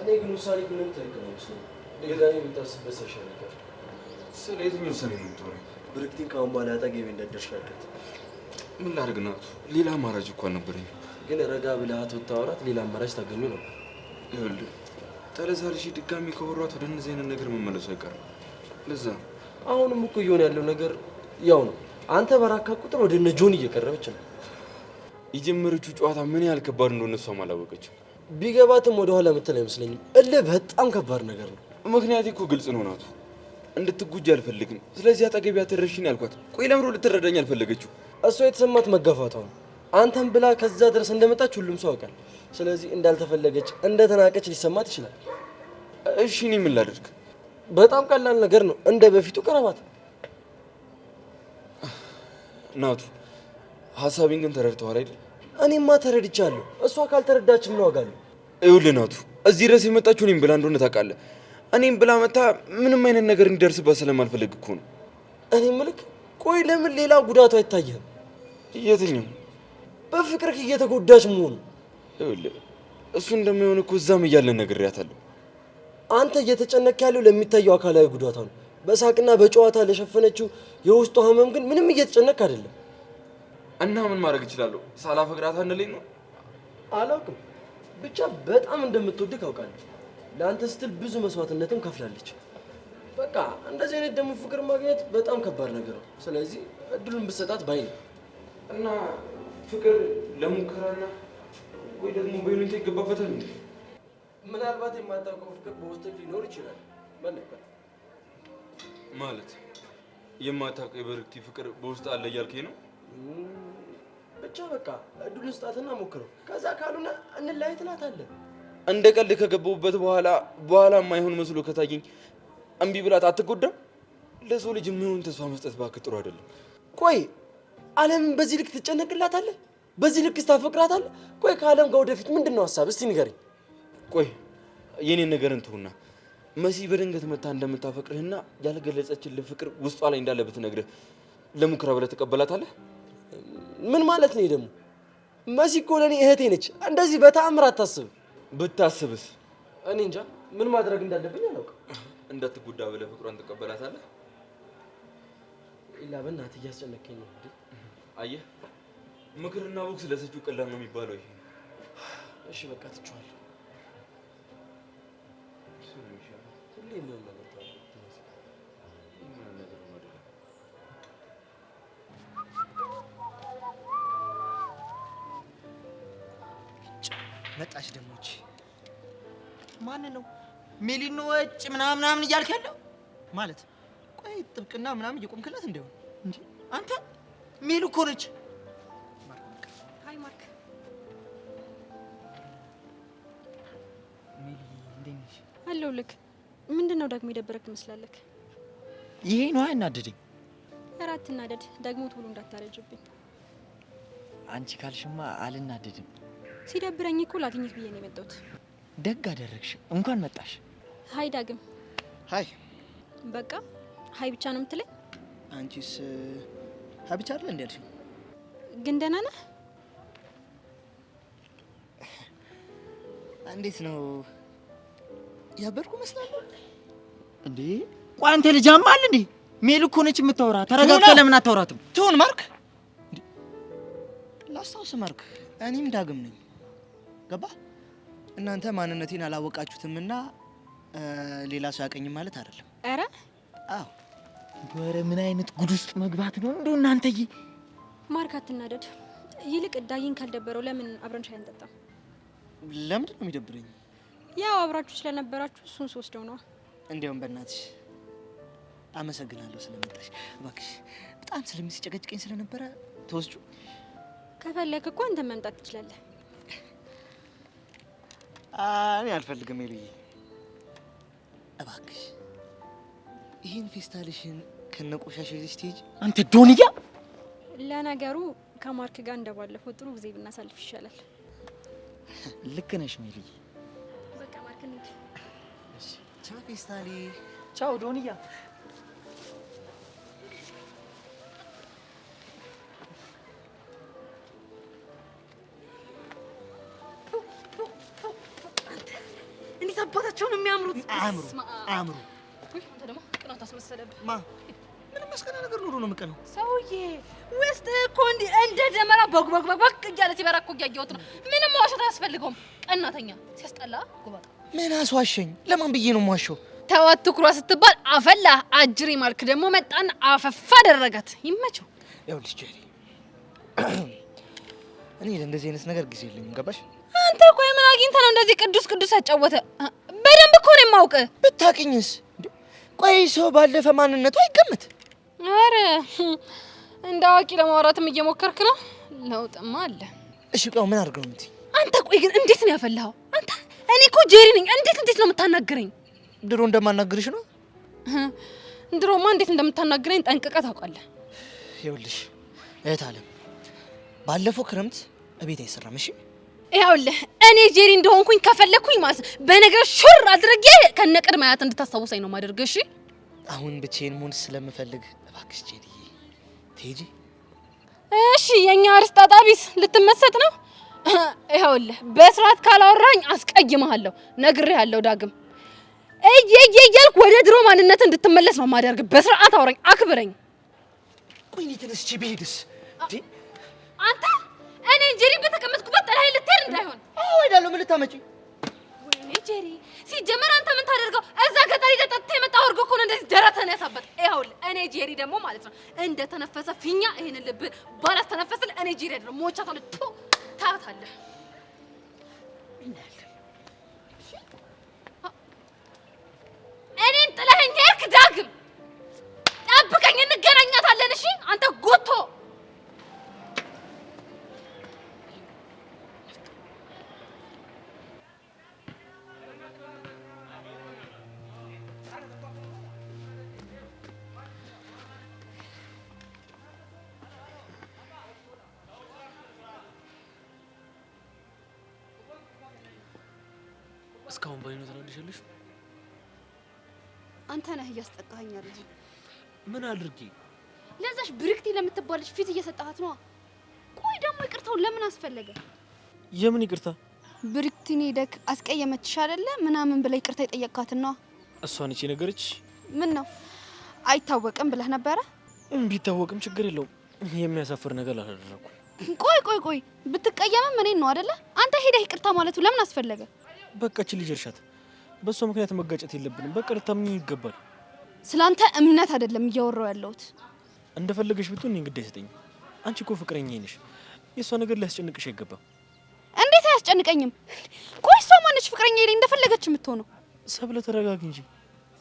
እኔ ግን ውሳኔ ምንም ትክክል አይመስለኝም። ድጋሚ የምታስብበት ሰሻ ነገር ስለ የትኛው ውሳኔ ነው የምትሆነው? ብርክቲን ከአሁን በኋላ አጠገቤ እንዳትደርሽ አድርጋት። ምን ላድርግ ናቱ? ሌላ አማራጭ እኮ አልነበረኝ። ግን ረጋ ብለሃት ብታወራት ሌላ አማራጭ ታገኙ ነበር። ይኸውልህ ተለሳልሽ ድጋሚ ከወሯት ወደ እነዚህ አይነት ነገር መመለሱ አይቀርም። ለዛ አሁንም እኮ እየሆነ ያለው ነገር ያው ነው። አንተ በራካ ቁጥር ወደ እነ ጆን እየቀረበች ነው። የጀመረችው ጨዋታ ምን ያህል ከባድ እንደሆነ እሷም አላወቀችም። ቢገባትም ወደ ኋላ የምትል አይመስለኝም። እልህ በጣም ከባድ ነገር ነው። ምክንያቴ እኮ ግልጽ ነው ናቱ። እንድትጉጂ አልፈልግም። ስለዚህ አጠገቢ አትደርሺኝ አልኳት። ቆይ ለምሮ ልትረዳኝ አልፈለገችው? እሷ የተሰማት መገፋቷ ነው። አንተም ብላ ከዛ ድረስ እንደመጣች ሁሉም ሰው ያውቃል። ስለዚህ እንዳልተፈለገች እንደተናቀች ሊሰማት ይችላል። እሺ እኔ ምን ላድርግ? በጣም ቀላል ነገር ነው። እንደ በፊቱ ቀረባት። ናቱ ሀሳቤን ግን ተረድተዋል አይደል? እኔማ ተረድቻለሁ። እሷ ካልተረዳች ምን ዋጋ አለው? ይኸውልህ ናቱ እዚህ ድረስ የመጣችው እኔም ብላ እንደሆነ ታውቃለህ። እኔም ብላ መታ ምንም አይነት ነገር እንዲደርስባት ስለማልፈልግ እኮ ነው። እኔ ምልክ ቆይ ለምን ሌላ ጉዳቱ አይታየህም? የትኛው? በፍቅርህ እየተጎዳች መሆኑ። ይኸውልህ እሱ እንደማይሆን እኮ እዛም እያለን ነግሬያታለሁ። አንተ እየተጨነቅ ያለው ለሚታየው አካላዊ ጉዳቷ ነው። በሳቅና በጨዋታ ለሸፈነችው የውስጧ ህመም ግን ምንም እየተጨነቅ አይደለም። እና ምን ማድረግ እችላለሁ? ሳላፈቅራት አንለኝ ነው? አላውቅም። ብቻ በጣም እንደምትወድህ አውቃለሁ። ለአንተ ስትል ብዙ መስዋዕትነትም ከፍላለች። በቃ እንደዚህ አይነት ደግሞ ፍቅር ማግኘት በጣም ከባድ ነገር ነው። ስለዚህ እድሉን ብትሰጣት ባይ ነው። እና ፍቅር ለሙከራና ወይ ደግሞ በይሉኝታ ይገባበታል እንዴ? ምናልባት የማታውቀው ፍቅር በውስጥ ሊኖር ይችላል። መለከት ማለት የማታውቀው የበረክቲ ፍቅር በውስጥ አለ እያልከኝ ነው? ብቻ በቃ እድሉን ስጣትና ሞክረው። ከዛ ካሉና እንለያይ ትላታለህ። እንደ ቀልድ ከገባሁበት በኋላ የማይሆን መስሎ ከታየኝ እምቢ ብላት አትጎዳም? ለሰው ልጅ የሚሆን ተስፋ መስጠት እባክህ ጥሩ አይደለም። ቆይ ዓለምን በዚህ ልክ ትጨነቅላታለህ? በዚህ ልክ ታፈቅራታለህ? ቆይ ከዓለም ጋር ወደፊት ምንድን ነው ሀሳብ? እስቲ ንገረኝ። ቆይ የኔን ነገር እንትሁና መሲ በድንገት መታ እንደምታፈቅርህና ያልገለጸችልህ ፍቅር ውስጧ ላይ እንዳለ ብትነግርህ ለሙከራ ብለህ ትቀበላታለህ? ምን ማለት ነው ደግሞ? መሲ እኮ ለእኔ እህቴ ነች። እንደዚህ በተአምር አታስብ። ብታስብስ? እኔ እንጃ ምን ማድረግ እንዳለብኝ አላውቅም። እንዳትጎዳ ብለህ ፍቅሯን ትቀበላታለህ? ኢላ በእናትህ እያስጨነቀኝ ነው። አየህ ምክርና ቦክስ ለሰጪው ቀላል ነው የሚባለው ይሄ። እሺ በቃ ትቼዋለሁ። ሁሌ ምን ነገር መጣች ደሞች ማን ነው ሜሊን ነው ወጭ ምናምን እያልክ ያለው ማለት ቆይ ጥብቅና ምናምን እየቆምክላት እንደው እንዴ አንተ ሜሉ እኮ ነች ሃይ ማርክ ሜሊ እንዴት ነሽ አለሁልህ ምንድነው ደግሞ የደበረክ ትመስላለህ ይሄ ነው አይናደደኝ አራት እናደድ ደግሞ ቶሎ እንዳታረጅብኝ አንቺ ካልሽማ አልናደድም ሲደብረኝ እኮ ላግኝህ ብዬ ነው የመጣሁት ደግ አደረግሽ እንኳን መጣሽ ሃይ ዳግም ሃይ በቃ ሃይ ብቻ ነው የምትለኝ አንቺስ ሃይ ብቻ አይደል እንዴ ያልሽኝ ግን ደህና ነህ እንዴት ነው ያበርኩ መስላለሁ እንዴ ቆይ አንተ ልጅ አማል እንዴ ሜሉ እኮ ነች የምታወራ ተረጋግተህ ለምን አታወራትም ትሁን ማርክ ላስታውስ ማርክ እኔም ዳግም ነኝ ገባ እናንተ ማንነቴን አላወቃችሁትምና ሌላ ሰው ያቀኝም ማለት አይደለም አረ አዎ ወረ ምን አይነት ጉድ ውስጥ መግባት ነው እንደው እናንተዬ ማርክ አትናደድ ይልቅ ዳጊን ካልደበረው ለምን አብረን ሻይ አንጠጣም ለምንድን ነው የሚደብረኝ ያው አብራችሁ ስለነበራችሁ እሱን ወስደው ነው እንዴውም በእናትሽ አመሰግናለሁ ስለመጣሽ እባክሽ በጣም ስለምትጨቀጭቀኝ ስለነበረ ተወስጁ ከፈለክ እኮ አንተ መምጣት ትችላለህ እኔ አልፈልግም ሜሉዬ እባክሽ ይሄን ፌስታልሽን ከነቆሻሽ ይዘሽ ትሄጂ አንተ ዶንያ ለነገሩ ከማርክ ጋር እንደባለፈው ጥሩ ጊዜ ብናሳልፍ ይሻላል ልክ ነሽ ሜሉዬ በቃ ማርክ እንሂድ እሺ ቻው ፌስታሌ ቻው ዶንያ እንዴት አባታቸው ነው የሚያምሩት አምሩ አንተ ደግሞ ቅናት አስመሰለብህ ማ ምንም መስከና ነገር ኑሮ ነው የምቀነው ሰውዬ ውስጥ እኮ እንደ ደመራ ቦግ እያለ ሲበራ እኮ እያየሁት ነው ምንም መዋሸት አያስፈልገውም ቀናተኛ ሲያስጠላ ጎባጣ ምን አስዋሸኝ ለማን ብዬ ነው የማዋሸው ተዋት ትኩራ ስትባል አፈላ አጅሪ ማርክ ደግሞ መጣን አፈፋ አደረጋት ይመቸው ይኸውልሽ ጄሪ እኔ ለእንደዚህ አይነት ነገር ጊዜ የለኝም ገባሽ አንተ ቆይ ምን አግኝተህ ነው እንደዚህ ቅዱስ ያጫወተ በደንብ እኮ ነው የማውቅህ ብታውቂኝስ ቆይ ሰው ባለፈ ማንነቱ አይገመት አረ እንደ አዋቂ ለማውራትም እየሞከርክ ነው ለውጥማ አለ እሺ ቆይ ምን አድርገው ነው የምትይኝ አንተ ቆይ ግን እንዴት ነው ያፈላኸው አንተ እኔ እኮ ጄሪ ነኝ እንዴት ነው የምታናግረኝ ድሮ እንደማናግርሽ ነው ድሮማ እንዴት እንደምታናግረኝ ጠንቅቀህ ታውቃለህ ይኸውልሽ እህት አለም ባለፈው ክረምት እቤት አይሰራም እሺ ይኸውልህ እኔ ጄሪ እንደሆንኩኝ ከፈለኩኝ ማለት በነገር ሹር አድርጌ ከነቅድመ አያት እንድታስታውሰኝ ነው ማደርገው እሺ አሁን ብቻዬን መሆን ስለምፈልግ እባክሽ ጄሪ ትሄጂ እሺ የኛ አርስጣጣቢስ ልትመሰጥ ነው ይኸውልህ በስርዓት ካላወራኝ አስቀይምሃለሁ ነግሬሃለሁ ዳግም እያልክ ወደ ድሮ ማንነት እንድትመለስ ነው ማደርግ በስርዓት አውራኝ አክብረኝ ቆይ እኔ ተነስቼ ብሄድስ አንተ እኔ ጄሪ በተቀመጥኩበት ጥላዬ ልትሄድ እንዳይሆን እሄዳለሁ ምን ልታመጪ ወይኔ ጄሪ ሲጀመር አንተ ምን ታደርገው እዛ ገጠር ይጠጥተህ የመጣው እርጎ እኮ ነው እንደዚህ ደረተን ያሳበጥ ይኸውልህ እኔ ጄሪ ደግሞ ማለት ነው እንደ ተነፈሰ ፊኛ ይሄንን ልብ ባላስተነፈስል እኔ ጄሪ አይደለም ሞቻታለሁ ታታለህ እኔን ጥለኸኝ ሄድክ ዳግም ጠብቀኝ እንገናኛታለን እሺ አንተ ጉቶ እስካሁን ባይኖ ተናደሽልሽ አንተ ነህ እያስጠቃኸኝ ያለህ ምን አድርጌ ለዛሽ ብርክቲ ለምትባልሽ ፊት እየሰጣሃት ነው ቆይ ደግሞ ይቅርታው ለምን አስፈለገ የምን ይቅርታ ብርክቲን ሄደክ አስቀየመችሽ አይደለ ምናምን ብለ ይቅርታ የጠየቅካትና እሷ ነች የነገረች ምን ነው አይታወቅም ብለህ ነበረ ቢታወቅም ችግር የለውም የሚያሳፍር ነገር አላደረኩም ቆይ ብትቀየምም እኔን ነው አይደለ አንተ ሄደህ ይቅርታ ማለቱ ለምን አስፈለገ በቃች ልጅ እርሻት በሷ ምክንያት መጋጨት የለብንም በቃ ልታምኚኝ ይገባል ስላንተ እምነት አይደለም እያወራው ያለሁት እንደፈለገሽ ብትሆን እንግዲህ አይሰጠኝም አንቺ እኮ ፍቅረኛዬ ነሽ የሷ ነገር ሊያስጨንቅሽ አይገባም እንዴት አያስጨንቀኝም። ቆይ እሷ ማነች ፍቅረኛ ላይ እንደፈለገች የምትሆነው? ሰብለ ተረጋጊ እንጂ።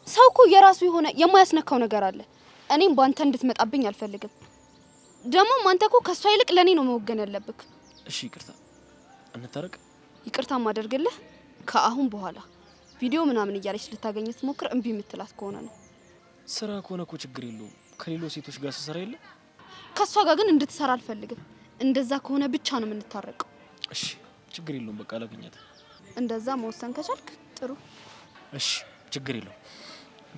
ሰው እኮ የራሱ የሆነ የማያስነካው ነገር አለ። እኔም ባንተ እንድትመጣብኝ አልፈልግም። ደግሞ አንተ እኮ ከሷ ይልቅ ለኔ ነው መወገን ያለብክ። እሺ ይቅርታ፣ እንታረቅ። ይቅርታ ማደርግልህ ከአሁን በኋላ ቪዲዮ ምናምን እያለች ልታገኘት ስትሞክር እምቢ የምትላት ከሆነ ነው። ስራ ከሆነ እኮ ችግር የለውም። ከሌሎች ሴቶች ጋር ስሰራ የለ። ከሷ ጋር ግን እንድትሰራ አልፈልግም። እንደዛ ከሆነ ብቻ ነው የምንታረቀው። እሺ ችግር የለውም። በቃ አላገኛትም። እንደዛ መወሰን ከቻልክ ጥሩ። እሺ ችግር የለውም።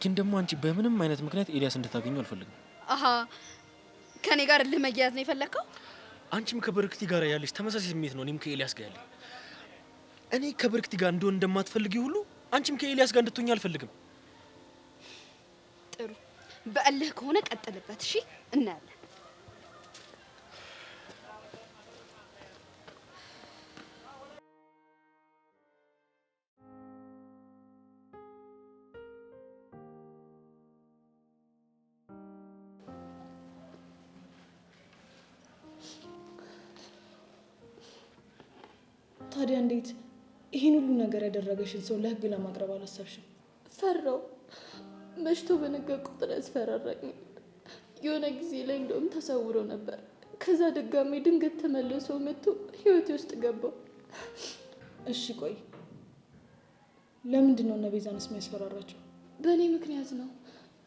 ግን ደግሞ አንቺ በምንም አይነት ምክንያት ኤልያስ እንድታገኘው አልፈልግም። አሃ ከኔ ጋር እልህ መያያዝ ነው የፈለከው? አንቺም ከበረክቲ ጋር ያለሽ ተመሳሳይ ስሜት ነው እኔም ከኤልያስ ጋር ያለኝ። እኔ ከበረክቲ ጋር እንደሆነ እንደማትፈልጊ ሁሉ አንቺም ከኤልያስ ጋር እንድትሆኚ አልፈልግም። ጥሩ በእልህ ከሆነ ቀጥልበት። እሺ እናያለን። ታዲያ እንዴት ይህን ሁሉ ነገር ያደረገሽን ሰው ለህግ ለማቅረብ አላሰብሽም? ፈራው። መሽቶ በነጋ ቁጥር ያስፈራራኝ። የሆነ ጊዜ ላይ እንደውም ተሰውሮ ነበር። ከዛ ድጋሜ ድንገት ተመልሶ መጥቶ ህይወቴ ውስጥ ገባው። እሺ ቆይ ለምንድን ነው እነ ቤዛንስ የሚያስፈራራቸው? በእኔ ምክንያት ነው።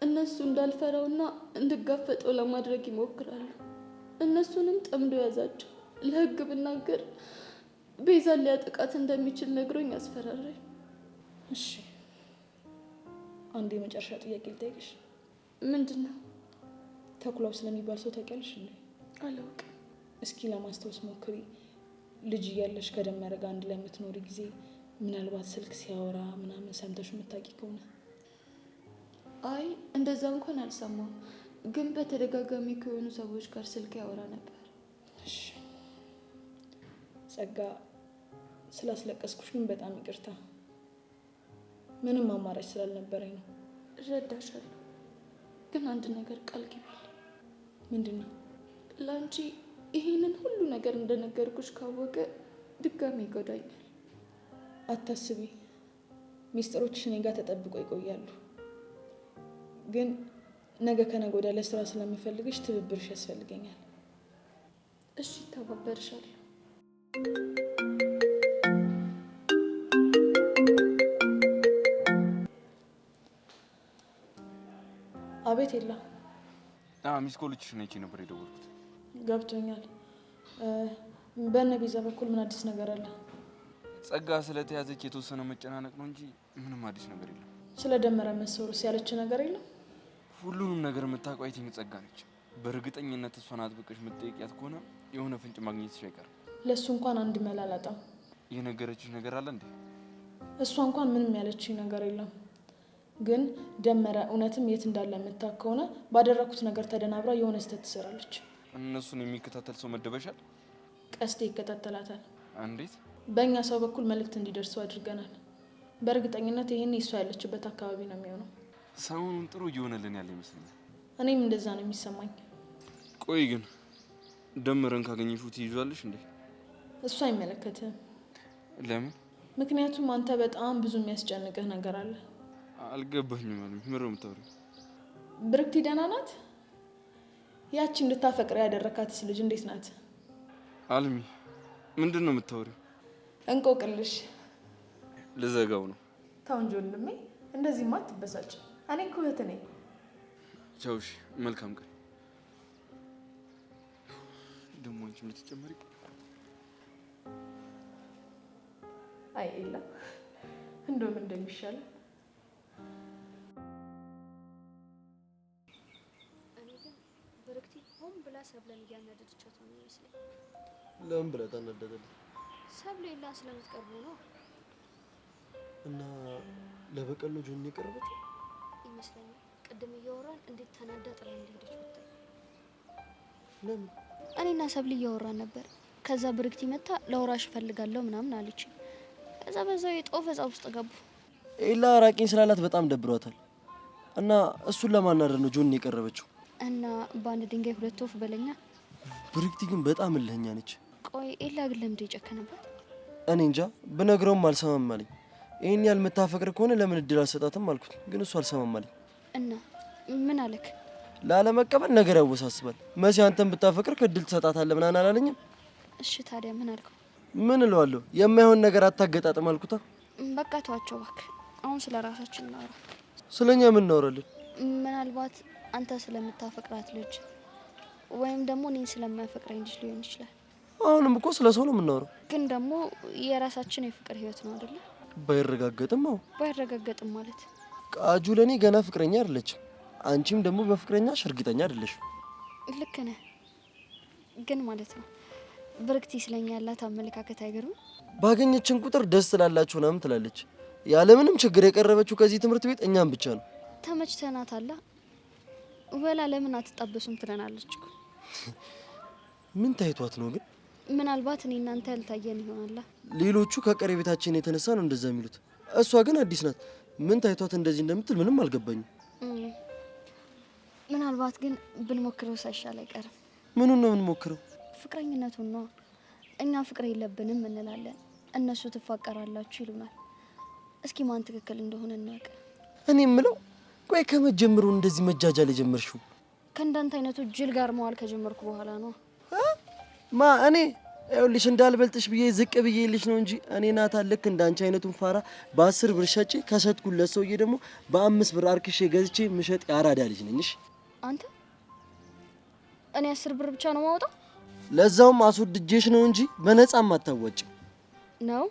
እነሱ እንዳልፈራውና እንድጋፈጠው ለማድረግ ይሞክራሉ። እነሱንም ጠምዶ ያዛቸው። ለህግ ብናገር ቤዛን ሊያጠቃት እንደሚችል ነግሮኝ ያስፈራራኝ። እሺ አንድ የመጨረሻ ጥያቄ ልጠይቅሽ። ምንድን ነው? ተኩላው ስለሚባል ሰው ታውቂያለሽ እንዴ? አላውቅም። እስኪ ለማስታወስ ሞክሪ። ልጅ እያለሽ ከደመረ ጋር አንድ ላይ የምትኖሪ ጊዜ ምናልባት ስልክ ሲያወራ ምናምን ሰምተሽ የምታውቂ ከሆነ? አይ እንደዛ እንኳን አልሰማም፣ ግን በተደጋጋሚ ከሆኑ ሰዎች ጋር ስልክ ያወራ ነበር። እሺ ጸጋ፣ ስላስለቀስኩሽ ግን በጣም ይቅርታ። ምንም አማራጭ ስላልነበረኝ ነው። እረዳሻለሁ፣ ግን አንድ ነገር ቃል ግቢልኝ። ምንድን ነው? ለአንቺ ይሄንን ሁሉ ነገር እንደነገርኩሽ ካወቀ ድጋሚ ይጎዳኛል። አታስቢ፣ ሚስጥሮችሽ እኔ ጋር ተጠብቆ ይቆያሉ። ግን ነገ ከነገ ወዲያ ለስራ ስለምፈልግሽ ትብብርሽ ያስፈልገኛል። እሺ ተባበርሻለሁ። አቤት የላ። ሚስ ኮሎችሽ ነች ነበር የደወልኩት። ገብቶኛል። በእነ ቤዛ በኩል ምን አዲስ ነገር አለ? ጸጋ ስለተያዘች የተወሰነ መጨናነቅ ነው እንጂ ምንም አዲስ ነገር የለም። ስለ ደመረ መሰወርስ ያለች ነገር የለም? ሁሉንም ነገር የምታውቀው አይ ቲንክ ጸጋ ነች። በእርግጠኝነት እሷን አጥብቀሽ የምትጠይቂያት ከሆነ የሆነ ፍንጭ ማግኘትሽ አይቀርም። ለእሱ እንኳን አንድ መላ አላጣም። የነገረችሽ ነገር አለ እንዴ? እሷ እንኳን ምንም ያለችኝ ነገር የለም። ግን ደመረ እውነትም የት እንዳለ የምታውቅ ከሆነ ባደረኩት ነገር ተደናብራ የሆነ ስህተት ትሰራለች። እነሱን የሚከታተል ሰው መደበሻል? ቀስቴ ይከታተላታል። እንዴት? በእኛ ሰው በኩል መልእክት እንዲደርሰው አድርገናል። በእርግጠኝነት ይህን እሷ ያለችበት አካባቢ ነው የሚሆነው። ሰሞኑን ጥሩ እየሆነልን ያለ ይመስለኛል። እኔም እንደዛ ነው የሚሰማኝ። ቆይ ግን ደመረን ካገኘሽው ትይዟለሽ እንዴ? እሱ አይመለከትህም። ለምን? ምክንያቱም አንተ በጣም ብዙ የሚያስጨንቅህ ነገር አለ። አልገባኝም። ማለት ምሮ የምታወሪው? ብርክቲ ደህና ናት? ያቺ እንድታፈቅር ያደረካትስ ልጅ እንዴት ናት? አልሚ ምንድን ነው የምታወሪው? እንቆቅልሽ። ልዘጋው ነው። ተው እንጂ ወንድሜ፣ እንደዚህማ አትበሳጭ። እኔ እኮ እህት ነኝ። ቻው። እሺ መልካም ቀን። ደግሞ አንቺ የምትጨመሪ? አይ ኤላ፣ እንደውም እንደሚሻለ ብርክቲ ሆን ብላ ሰብለን እያናደደቻት ነው የሚመስለኝ። ለምን ብለህ ታናደዳለህ? ሰብለ ኤላን ስለምትቀርቡ ነው እና ለበቀል ነው ጆኒ የቀረበችው ይመስለኛል። ቅድም እያወራን እንዴት ተናዳ ጥላ እንደሄደች ብታይ። ለምን? እኔና ሰብለ እያወራን ነበር። ከዛ ብርክቲ መታ ለወራሽ እፈልጋለሁ ምናምን አለች። ከዛ በዛው የጦፈ ጸብ ውስጥ ገቡ። ኤላ ራቂኝ ስላላት በጣም ደብሯታል እና እሱን ለማናደድ ነው ጆኒ የቀረበችው። እና በአንድ ድንጋይ ሁለት ወፍ በለኛ። ብርክቲ ግን በጣም እልህኛ ነች። ቆይ ኤላ ግን ለምንድን የጨከነባት? እኔ እንጃ ብነግረውም አልሰማም አለኝ። ይሄን ያህል የምታፈቅር ከሆነ ለምን እድል አልሰጣትም አልኩት፣ ግን እሱ አልሰማም አለኝ። እና ምን አለክ? ላለመቀበል ነገር ያወሳስባል። መሲ አንተን ብታፈቅር እድል ትሰጣታለህ ምናምን አላለኝም? እሺ ታዲያ ምን አልከው? ምን እለዋለሁ? የማይሆን ነገር አታገጣጥም አልኩታ። በቃ ተዋቸው እባክህ። አሁን ስለ ራሳችን እናወራ። ስለኛ ምን እናወራለን? ምናልባት አንተ ስለምታፈቅራት ልጅ ወይም ደግሞ እኔን ስለማያፈቅረኝ ልጅ ሊሆን ይችላል። አሁንም እኮ ስለ ሰው ነው የምናወራው። ግን ደግሞ የራሳችን የፍቅር ህይወት ነው አይደለ? ባይረጋገጥም ባይረጋገጥም ማለት ቃጁ ለኔ ገና ፍቅረኛ አይደለችም። አንቺም ደግሞ በፍቅረኛሽ እርግጠኛ አይደለሽ። ልክ ነህ። ግን ማለት ነው ብርክቲ ስለኛ ያላት አመለካከት አይገርም? ባገኘችን ቁጥር ደስ ስላላችሁ ምናምን ትላለች። ያለምንም ችግር የቀረበችው ከዚህ ትምህርት ቤት እኛም ብቻ ነው። ተመችተናት አላ ወላ ለምን አትጣበሱም ትለናለች እኮ። ምን ታይቷት ነው ግን? ምናልባት እኔ እናንተ ያልታየን ይሆናላ። ሌሎቹ ከቀረቤታችን የተነሳ ነው እንደዛ የሚሉት። እሷ ግን አዲስ ናት። ምን ታይቷት እንደዚህ እንደምትል ምንም አልገባኝም። ምናልባት ግን ብንሞክረው ሳይሻል አይቀርም። ምኑን ነው የምንሞክረው? ፍቅረኝነቱን ነው። እኛ ፍቅር የለብንም እንላለን፣ እነሱ ትፋቀራላችሁ ይሉናል። እስኪ ማን ትክክል እንደሆነ እናውቅ። እኔ የምለው ቆይ ከመጀመሩ እንደዚህ መጃጃል የጀመርሽው ከእንዳንተ አይነቱ ጅል ጋር መዋል ከጀመርኩ በኋላ ነው። እኔ ይኸውልሽ እንዳልበልጥሽ ብዬ ዝቅ ብዬልሽ ነው እንጂ እኔ ናታን ልክ እንዳንቺ አይነቱን ፋራ በ10 ብር ሸጬ ከሸጥኩለት ሰውዬ ደግሞ በ5 ብር አርክሼ ገዝቼ ምሸጥ ያራዳ ልጅ ነኝ። እሺ አንተ እኔ 10 ብር ብቻ ነው ማውጣው፣ ለዛውም አስወድጄሽ ነው እንጂ በነፃም አታዋጭ ነው።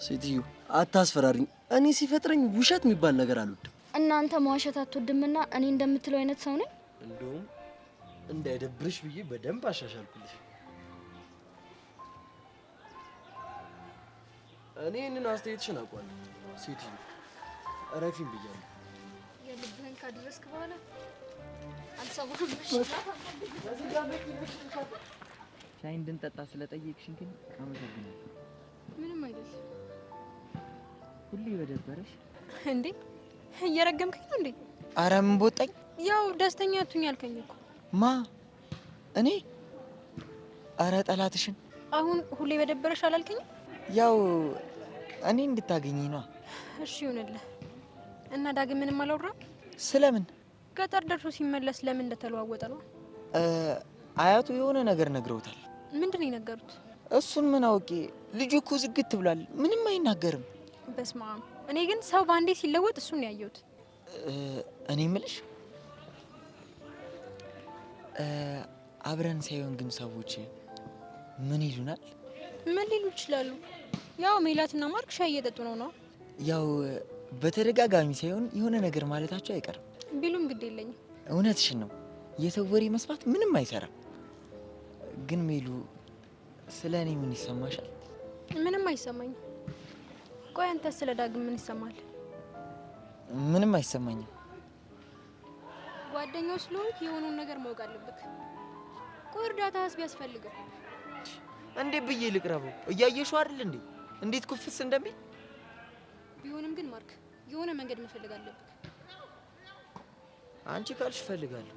ሴትዮ አታስፈራሪኝ። እኔ ሲፈጥረኝ ውሸት የሚባል ነገር አልወድም። እናንተ መዋሸት አትወድምና እኔ እንደምትለው አይነት ሰው ነኝ። እንደውም እንዳይደብርሽ ብዬ በደንብ አሻሻልኩልሽ። እኔ እንን አስተያየትሽን አውቃለሁ። ሴትዮ እረፊም ብያለሁ። የልብህን ካደረስክ በኋላ አልሰማህም። ሻይ እንድንጠጣ ስለጠየቅሽኝ ግን አመሰግናለሁ። ምንም አይደል። ሁሌ በደበረሽ እንዴ? እየረገምከኝ ነው እንዴ? አረ ምን ቦጣኝ? ያው ደስተኛ አትሁኝ አልከኝ እኮ። ማ እኔ? አረ ጠላትሽን። አሁን ሁሌ በደበረሽ አላልከኝም? ያው እኔ እንድታገኘኝ ነው። እሺ ይሁንልህ። እና ዳግም ምንም አላወራም? ስለምን? ገጠር ደርሶ ሲመለስ ለምን እንደተለዋወጠ ነው። አያቱ የሆነ ነገር ነግረውታል። ምንድን ነው የነገሩት? እሱን ምን አውቄ። ልጁ እኮ ዝግት ብሏል፣ ምንም አይናገርም። በስመ አብ። እኔ ግን ሰው ባንዴ ሲለወጥ እሱን ነው ያየሁት። እኔ ምልሽ አብረን ሳይሆን ግን ሰዎች ምን ይሉናል? ምን ሊሉ ይችላሉ? ያው ሜላትና ማርክ ሻይ እየጠጡ ነው። ያው በተደጋጋሚ ሳይሆን የሆነ ነገር ማለታቸው አይቀርም። ቢሉም ግድ የለኝም። እውነትሽን ነው። የሰው ወሬ መስማት ምንም አይሰራም። ግን ሜሉ ስለ እኔ ምን ይሰማሻል? ምንም አይሰማኝም። ቆይ አንተ ስለ ዳግም ምን ይሰማል? ምንም አይሰማኝም። ጓደኛው ስለሆንክ የሆነውን ነገር ማወቅ አለብህ። ቆይ እርዳታስ ቢያስፈልግህ እንዴት ብዬ ልቅረበው? እያየሽው አይደል እንዴ እንዴት ኩፍስ እንደሚል። ቢሆንም ግን ማርክ የሆነ መንገድ መፈለግ አለብህ። አንቺ ካልሽ እፈልጋለሁ።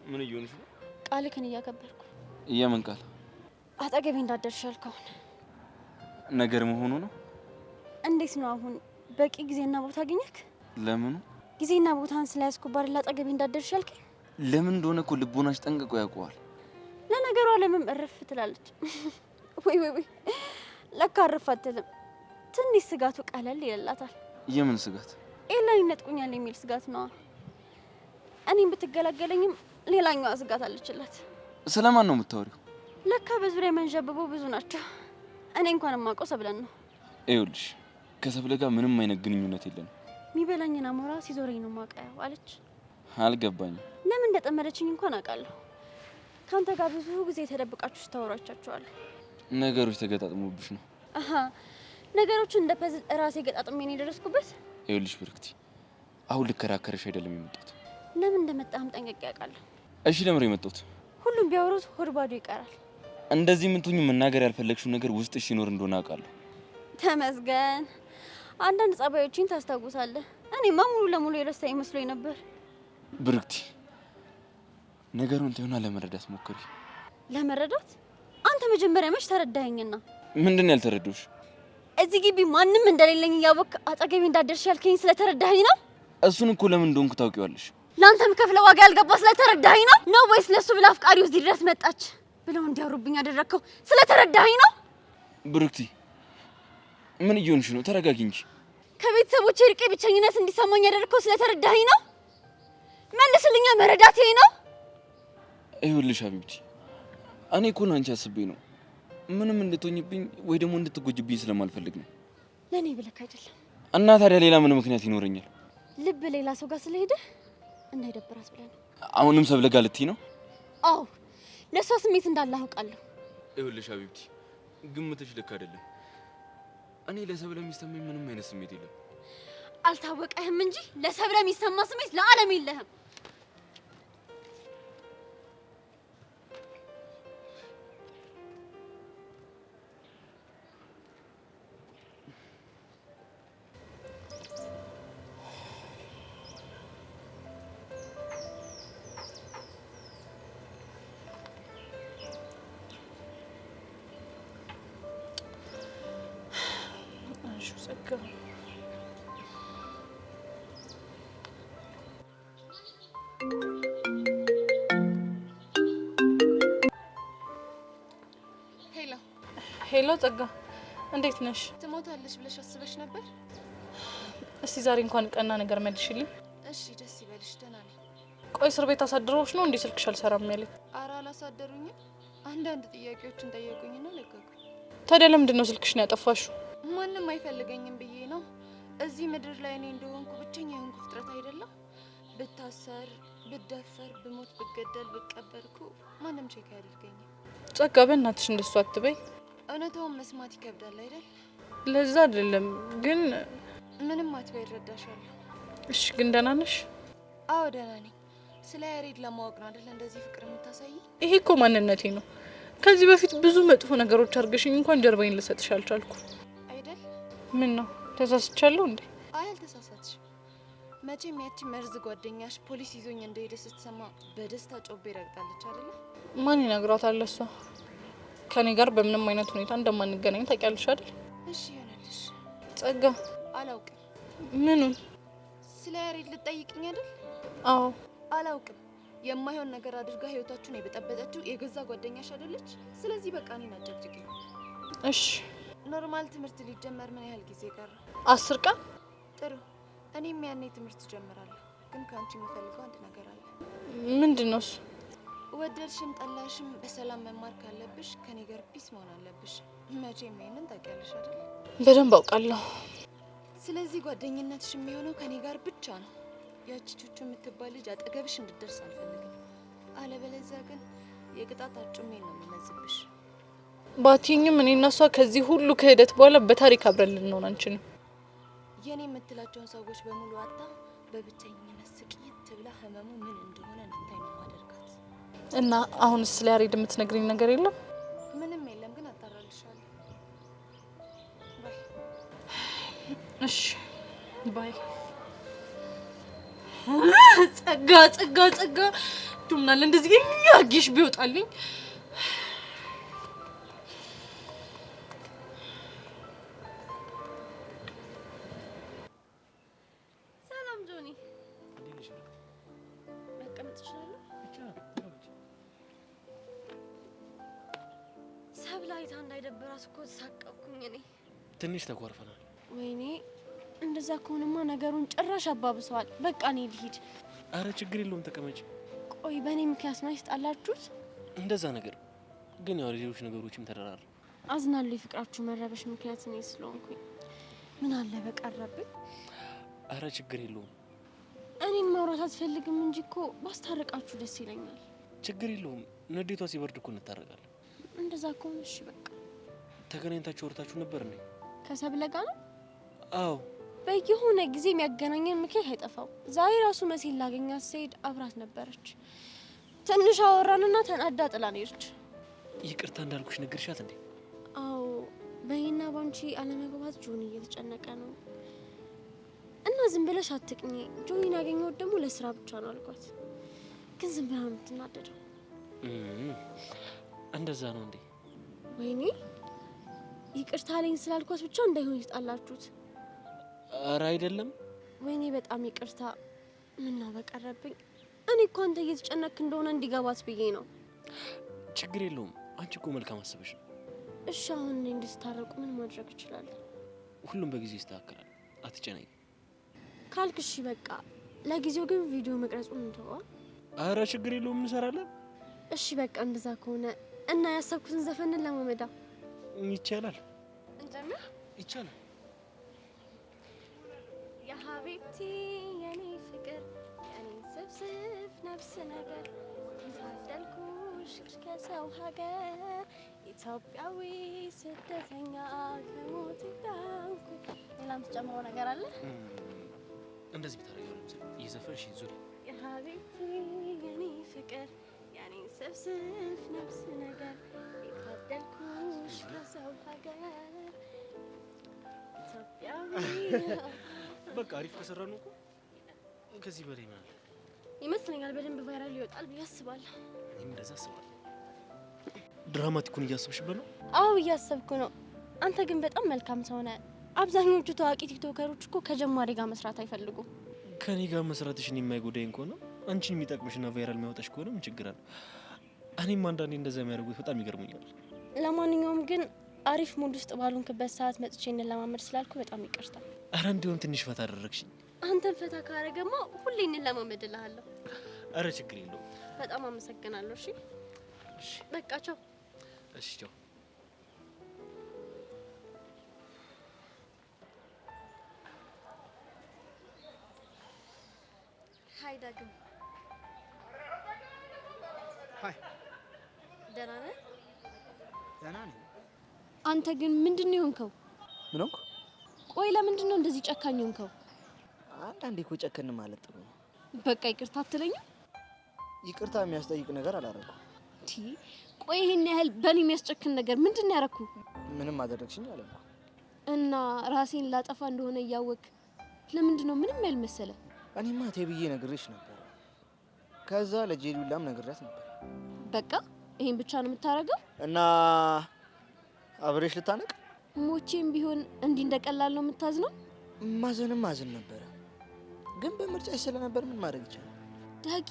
ምን እየሆንሽ ነው? ቃልህን እያከበርኩ። የምን ቃል? አጠገቤ እንዳደርሽ ያልከውን ነገር መሆኑ ነው። እንዴት ነው አሁን? በቂ ጊዜና ቦታ አገኘክ? ለምኑ? ጊዜና ቦታን ስለያዝኩ ባል አጠገቤ እንዳደርሽ ያልከኝ ለምን እንደሆነ እኮ ልቦናሽ ጠንቅቆ ያውቀዋል። ለነገሩ አለምም እረፍ ትላለች። ወይ ወይ ወይ ለካ እረፍ አትልም። ትንሽ ስጋቱ ቀለል ይላታል። የምን ስጋት? ኤላን ይነጥቁኛል የሚል ስጋት ነው። እኔም ብትገላገለኝም ሌላኛዋ ስጋት አለችላት። ስለማን ነው የምታወሪው? ለካ በዙሪያ መንዣብበው ብዙ ናቸው። እኔ እንኳን የማውቀው ሰብለን ነው። ይኸውልሽ ከሰብለ ጋር ምንም አይነት ግንኙነት የለንም። የሚበላኝን አሞራ ሲዞረኝ ነው የማውቀው አለች። አልገባኝም። ለምን እንደጠመደችኝ እንኳን አውቃለሁ። ካንተ ጋር ብዙ ጊዜ ተደብቃችሁ ስታወራቻችኋለሁ። ነገሮች ተገጣጥሞብሽ ነው። አሃ ነገሮችን እንደ ፐዝል ራሴ ገጣጥሜ ነው የደረስኩበት። ይኸውልሽ ብርክቲ፣ አሁን ልከራከርሽ አይደለም የመጣሁት። ለምን እንደመጣህም ጠንቅቄ አውቃለሁ። እሺ ለምን የመጣሁት? ሁሉም ቢያወሩት ሆድ ባዶ ይቀራል። እንደዚህ የምትሆኚ መናገር ያልፈለግሽው ነገር ውስጥሽ ይኖር እንደሆነ አውቃለሁ። ተመስገን። አንዳንድ ጸባዮችን ታስታውሳለህ። እኔማ ሙሉ ለሙሉ የረሳ ይመስሎኝ ነበር። ብርክቲ፣ ነገሩን ተይውና ለመረዳት ሞክሪ። ለመረዳት? አንተ መጀመሪያ መች ተረዳኸኝና? ምንድን ነው ያልተረዳሁሽ? እዚህ ግቢ ማንም እንደሌለኝ እያወቅህ አጠገቤ እንዳደርሽ ያልከኝ ስለተረዳኸኝ ነው? እሱን እኮ ለምን እንደሆንኩ ታውቂዋለሽ። ለአንተ የምከፍለው ዋጋ ያልገባ ስለተረዳኸኝ ነው ወይስ ለሱ ብላ አፍቃሪው እዚህ ድረስ መጣች ብለው እንዲያወሩብኝ ያደረግከው ስለተረዳኸኝ ነው? ብሩክቲ ምን እየሆንሽ ነው? ተረጋጊ እንጂ። ከቤተሰቦቼ ርቄ ብቸኝነት እንዲሰማኝ ያደረግከው ስለተረዳኸኝ ነው? መልስልኛ። መረዳቴ ነው? ይኸውልሽ ሀቢብቲ፣ እኔ እኮ ለአንቺ አስቤ ነው። ምንም እንድትሆኝብኝ ወይ ደግሞ እንድትጎጅብኝ ስለማልፈልግ ነው። ለእኔ ብለክ አይደለም። እና ታዲያ ሌላ ምን ምክንያት ይኖረኛል? ልብ ሌላ ሰው ጋር ስለሄደ እንዳይደብራት ብለህ ነው። አሁንም ሰብለ ጋር ልትይ ነው? አዎ፣ ለእሷ ስሜት እንዳለ አውቃለሁ። ይኸውልሽ ሀቢብቲ፣ ግምትሽ ልክ አይደለም። እኔ ለሰብለ የሚሰማኝ ምንም አይነት ስሜት የለም። አልታወቀህም እንጂ ለሰብለ የሚሰማ ስሜት ለዓለም የለህም። ሄሎ ጸጋ፣ እንዴት ነሽ? ትሞታለሽ ብለሽ አስበሽ ነበር? እስቲ ዛሬ እንኳን ቀና ነገር መልሽልኝ። እሺ ደስ ይበልሽ፣ ደህና ነኝ። ቆይ እስር ቤት አሳድሮሽ ነው እንዴ ስልክሽ አልሰራም ያለኝ? ኧረ አላሳደሩኝም። አንዳንድ ጥያቄዎችን ጠየቁኝና ለቀቁኝ። ታዲያ ለምንድን ነው ስልክሽን ያጠፋሽው? ማንም አይፈልገኝም ብዬ ነው። እዚህ ምድር ላይ እኔ እንደሆንኩ ብቸኛ የሆንኩ ፍጥረት አይደለም። ብታሰር፣ ብደፈር፣ ብሞት፣ ብገደል፣ ብቀበርኩ ማንም ቼክ አያደርገኝም። ጸጋ በእናትሽ እንደሱ አትበይ። እውነታውን መስማት ይከብዳል አይደል? ለዛ አይደለም ግን ምንም አትበይ፣ እረዳሻለሁ። እሺ ግን ደህና ነሽ? አዎ ደህና ነኝ። ስለ ያሬድ ለማወቅ ነው አይደል እንደዚህ ፍቅር የምታሳይ? ይሄ እኮ ማንነቴ ነው። ከዚህ በፊት ብዙ መጥፎ ነገሮች አድርገሽኝ እንኳን ጀርባዬን ልሰጥሽ አልቻልኩ አይደል? ምን ነው ተሳስቻለሁ እንዴ? አይ አልተሳሳትሽም። መቼም ያቺ መርዝ ጓደኛሽ ፖሊስ ይዞኝ እንደሄደ ስትሰማ በደስታ ጮቤ ረግጣለች አይደል? ማን ይነግራታል? እሷ ከኔ ጋር በምንም አይነት ሁኔታ እንደማንገናኝ ታውቂያለሽ አይደል? እሺ ይሆናልሽ። ጸጋ አላውቅም። ምኑን? ስለ ያሬድ ልትጠይቅኝ አይደል? አዎ። አላውቅም። የማይሆን ነገር አድርጋ ህይወታችሁን የበጠበጠችው የገዛ ጓደኛሽ አይደለች? ስለዚህ በቃ እኔን አጨቅጭቅኝ። እሺ። ኖርማል ትምህርት ሊጀመር ምን ያህል ጊዜ ቀረ? 10 ቀን። ጥሩ። እኔም ያኔ ትምህርት ጀምራለሁ። ግን ከአንቺ የምፈልገው አንድ ነገር አለ። ምንድን ነው እሱ? ወደድሽም ጠላሽም በሰላም መማር ካለብሽ ከኔ ጋር ፒስ መሆን አለብሽ። መቼም ይሄንን ታውቂያለሽ አይደል? በደንብ አውቃለሁ። ስለዚህ ጓደኝነትሽ የሚሆነው ከኔ ጋር ብቻ ነው። ያቺ ቹቹ የምትባል ልጅ አጠገብሽ እንድትደርስ አልፈልግም። አለበለዚያ ግን የቅጣት አርጩሜ ነው የምመዝብሽ። ባቲኝም እኔ እና እሷ ከዚህ ሁሉ ክህደት በኋላ በታሪክ አብረን ልንሆን አንችልም። የኔ የምትላቸውን ሰዎች በሙሉ አጣ በብቸኝነት ስቅይት ብላ ህመሙ ምን እንደሆነ እንድታይ ነው ማደርጋት። እና አሁን ስለ ያሬድ የምትነግሪኝ ነገር የለም? ምንም የለም፣ ግን አጣራልሻለሁ። ባይ። እሺ ባይ። ጸጋ ጸጋ ጸጋ ዱምናል እንደዚህ ያርጊሽ ቢወጣልኝ። ሰላም ጆኒ፣ መቀመጥ ትችላለህ? ሰብለ አይታ እንዳይደብራት እኮ ተሳቀቅኩኝ እኔ። ትንሽ ተኮርፈናል። ወይኔ እንደዛ ከሆነማ ነገሩን ጭራሽ አባብሰዋል። በቃ እኔ ልሂድ። አረ ችግር የለውም ተቀመጭ። ቆይ በእኔ ምክንያት ነው ያስጣላችሁት? እንደዛ ነገር ግን ያው ሌሎች ነገሮችም ተደራሩ። አዝናለሁ የፍቅራችሁ መረበሽ ምክንያት እኔ ስለሆንኩኝ። ምን አለ በቀረብኝ። አረ ችግር የለውም። እኔን ማውራት አትፈልግም እንጂ እኮ ባስታርቃችሁ ደስ ይለኛል። ችግር የለውም። ንዴቷ ሲበርድ እኮ እንታረቃለን። እንደዛ ከሆነ እሺ በቃ። ተገናኝታችሁ ወርታችሁ ነበር እንዴ? ከሰብለ ጋር ነው? አዎ። በየሆነ ጊዜ የሚያገናኘን ምክንያት አይጠፋም። ዛሬ ራሱ መሲል ላገኛት ስሄድ አብራት ነበረች። ትንሽ አወራንና ተናዳ ጥላን ሄደች። ይቅርታ እንዳልኩሽ ነገርሻት እንዴ? አዎ፣ በእኔና ባንቺ አለመግባባት ጆኒ እየተጨነቀ ነው እና ዝም ብለሽ አትቅኝ። ጆኒን ያገኘሁት ደግሞ ለስራ ብቻ ነው አልኳት። ግን ዝም ብላ ነው የምትናደደው። እንደዛ ነው እንዴ? ወይኔ ይቅርታ አለኝ ስላልኳት ብቻ እንዳይሆን ይጣላችሁት። ኧረ አይደለም። ወይኔ በጣም ይቅርታ። ምን ነው በቀረብኝ። እኔ እኮ አንተ እየተጨነክ እንደሆነ እንዲገባት ብዬ ነው። ችግር የለውም። አንቺ እኮ መልካም አስበሽ ነው። እሺ አሁን እንድታረቁ ምን ማድረግ እችላለሁ? ሁሉም በጊዜ ይስተካከላል። አትጨነቂ ካልክ እሺ በቃ። ለጊዜው ግን ቪዲዮ መቅረጹን እንተዋ። ኧረ ችግር የለውም እንሰራለን። እሺ በቃ እንደዛ ከሆነ እና ያሰብኩትን ዘፈንን ለማመዳ ይቻላል። እንጀምር? ይቻላል። ያ ሀቢብቲ የኔ ፍቅር የኔ ስብስብ ነፍስ ነገር ታደልኩሽ ከሰው ሀገር ኢትዮጵያዊ ስደተኛ ከሞት ዳንኩ። ሌላም ተጨምሮ ነገር አለ? እንደዚህ ብታረጊው እየዘፈንሽ ዙሪ። ያ ሀቢብቲ የኔ ፍቅር የኔ ስብስብ ነፍስ ነገር ታደልኩሽ ከሰው ሀገር ኢትዮጵያዊ። በቃ አሪፍ ከሰራ ነው እኮ ከዚህ በላይ ማለት ይመስለኛል። በደንብ ቫይራል ይወጣል ብዬ አስባለሁ። እኔም እንደዛ አስባለሁ። ድራማቲኩን እያሰብሽበት ነው? አዎ እያሰብኩ ነው። አንተ ግን በጣም መልካም ሰው ነህ። አብዛኞቹ ታዋቂ ቲክቶከሮች እኮ ከጀማሪ ጋር መስራት አይፈልጉም። ከኔ ጋር መስራትሽን የማይጎዳኝ ከሆነ አንቺን የሚጠቅምሽና ቫይራል የሚያወጣሽ ከሆነ ምን ችግር አለ? እኔም አንዳንዴ እንደዛ የሚያደርጉት በጣም ይገርሙኛል። ለማንኛውም ግን አሪፍ ሙድ ውስጥ ባሉንክበት ሰዓት መጥቼ እንለማመድ ስላልኩ በጣም ይቅርታ። አረ እንዲሁም ትንሽ ፈታ አደረግሽኝ። አንተን ፈታ ካረገማ ሁሌ እንለማመድ እልሃለሁ። አረ ችግር የለውም። በጣም አመሰግናለሁ። እሺ በቃ ቻው። እሺ ቻው። ሀይ ዳግም። ሀይ። ደህና ነህ? ደህና ነኝ። አንተ ግን ምንድነው የሆንከው? ምን ሆንኩ? ቆይ ለምንድን ነው እንደዚህ ጨካኝ ሆንከው? አንዳንዴ እኮ ጨከን ማለት ጥሩ ነው። በቃ ይቅርታ አትለኝም? ይቅርታ የሚያስጠይቅ ነገር አላረኩም። ቆይ ይሄን ያህል በኔ የሚያስጨክን ነገር ምንድን ነው ያረኩ? ምንም አደረግሽኝ አላልኩ። እና ራሴን ላጠፋ እንደሆነ እያወቅ ለምንድን ነው ምንም ያልመሰለ? እኔማ ተብዬ ነግሬሽ ነበር። ከዛ ለጄሉላም ነግሬያት ነበር። በቃ ይሄን ብቻ ነው የምታረገው? እና አብሬሽ ልታነቅ? ሞቼም ቢሆን እንዲህ እንደቀላል ነው የምታዝነው? ማዘንም ማዘን ነበረ፣ ግን በምርጫሽ ስለነበር ምን ማድረግ ይቻላል? ዳጊ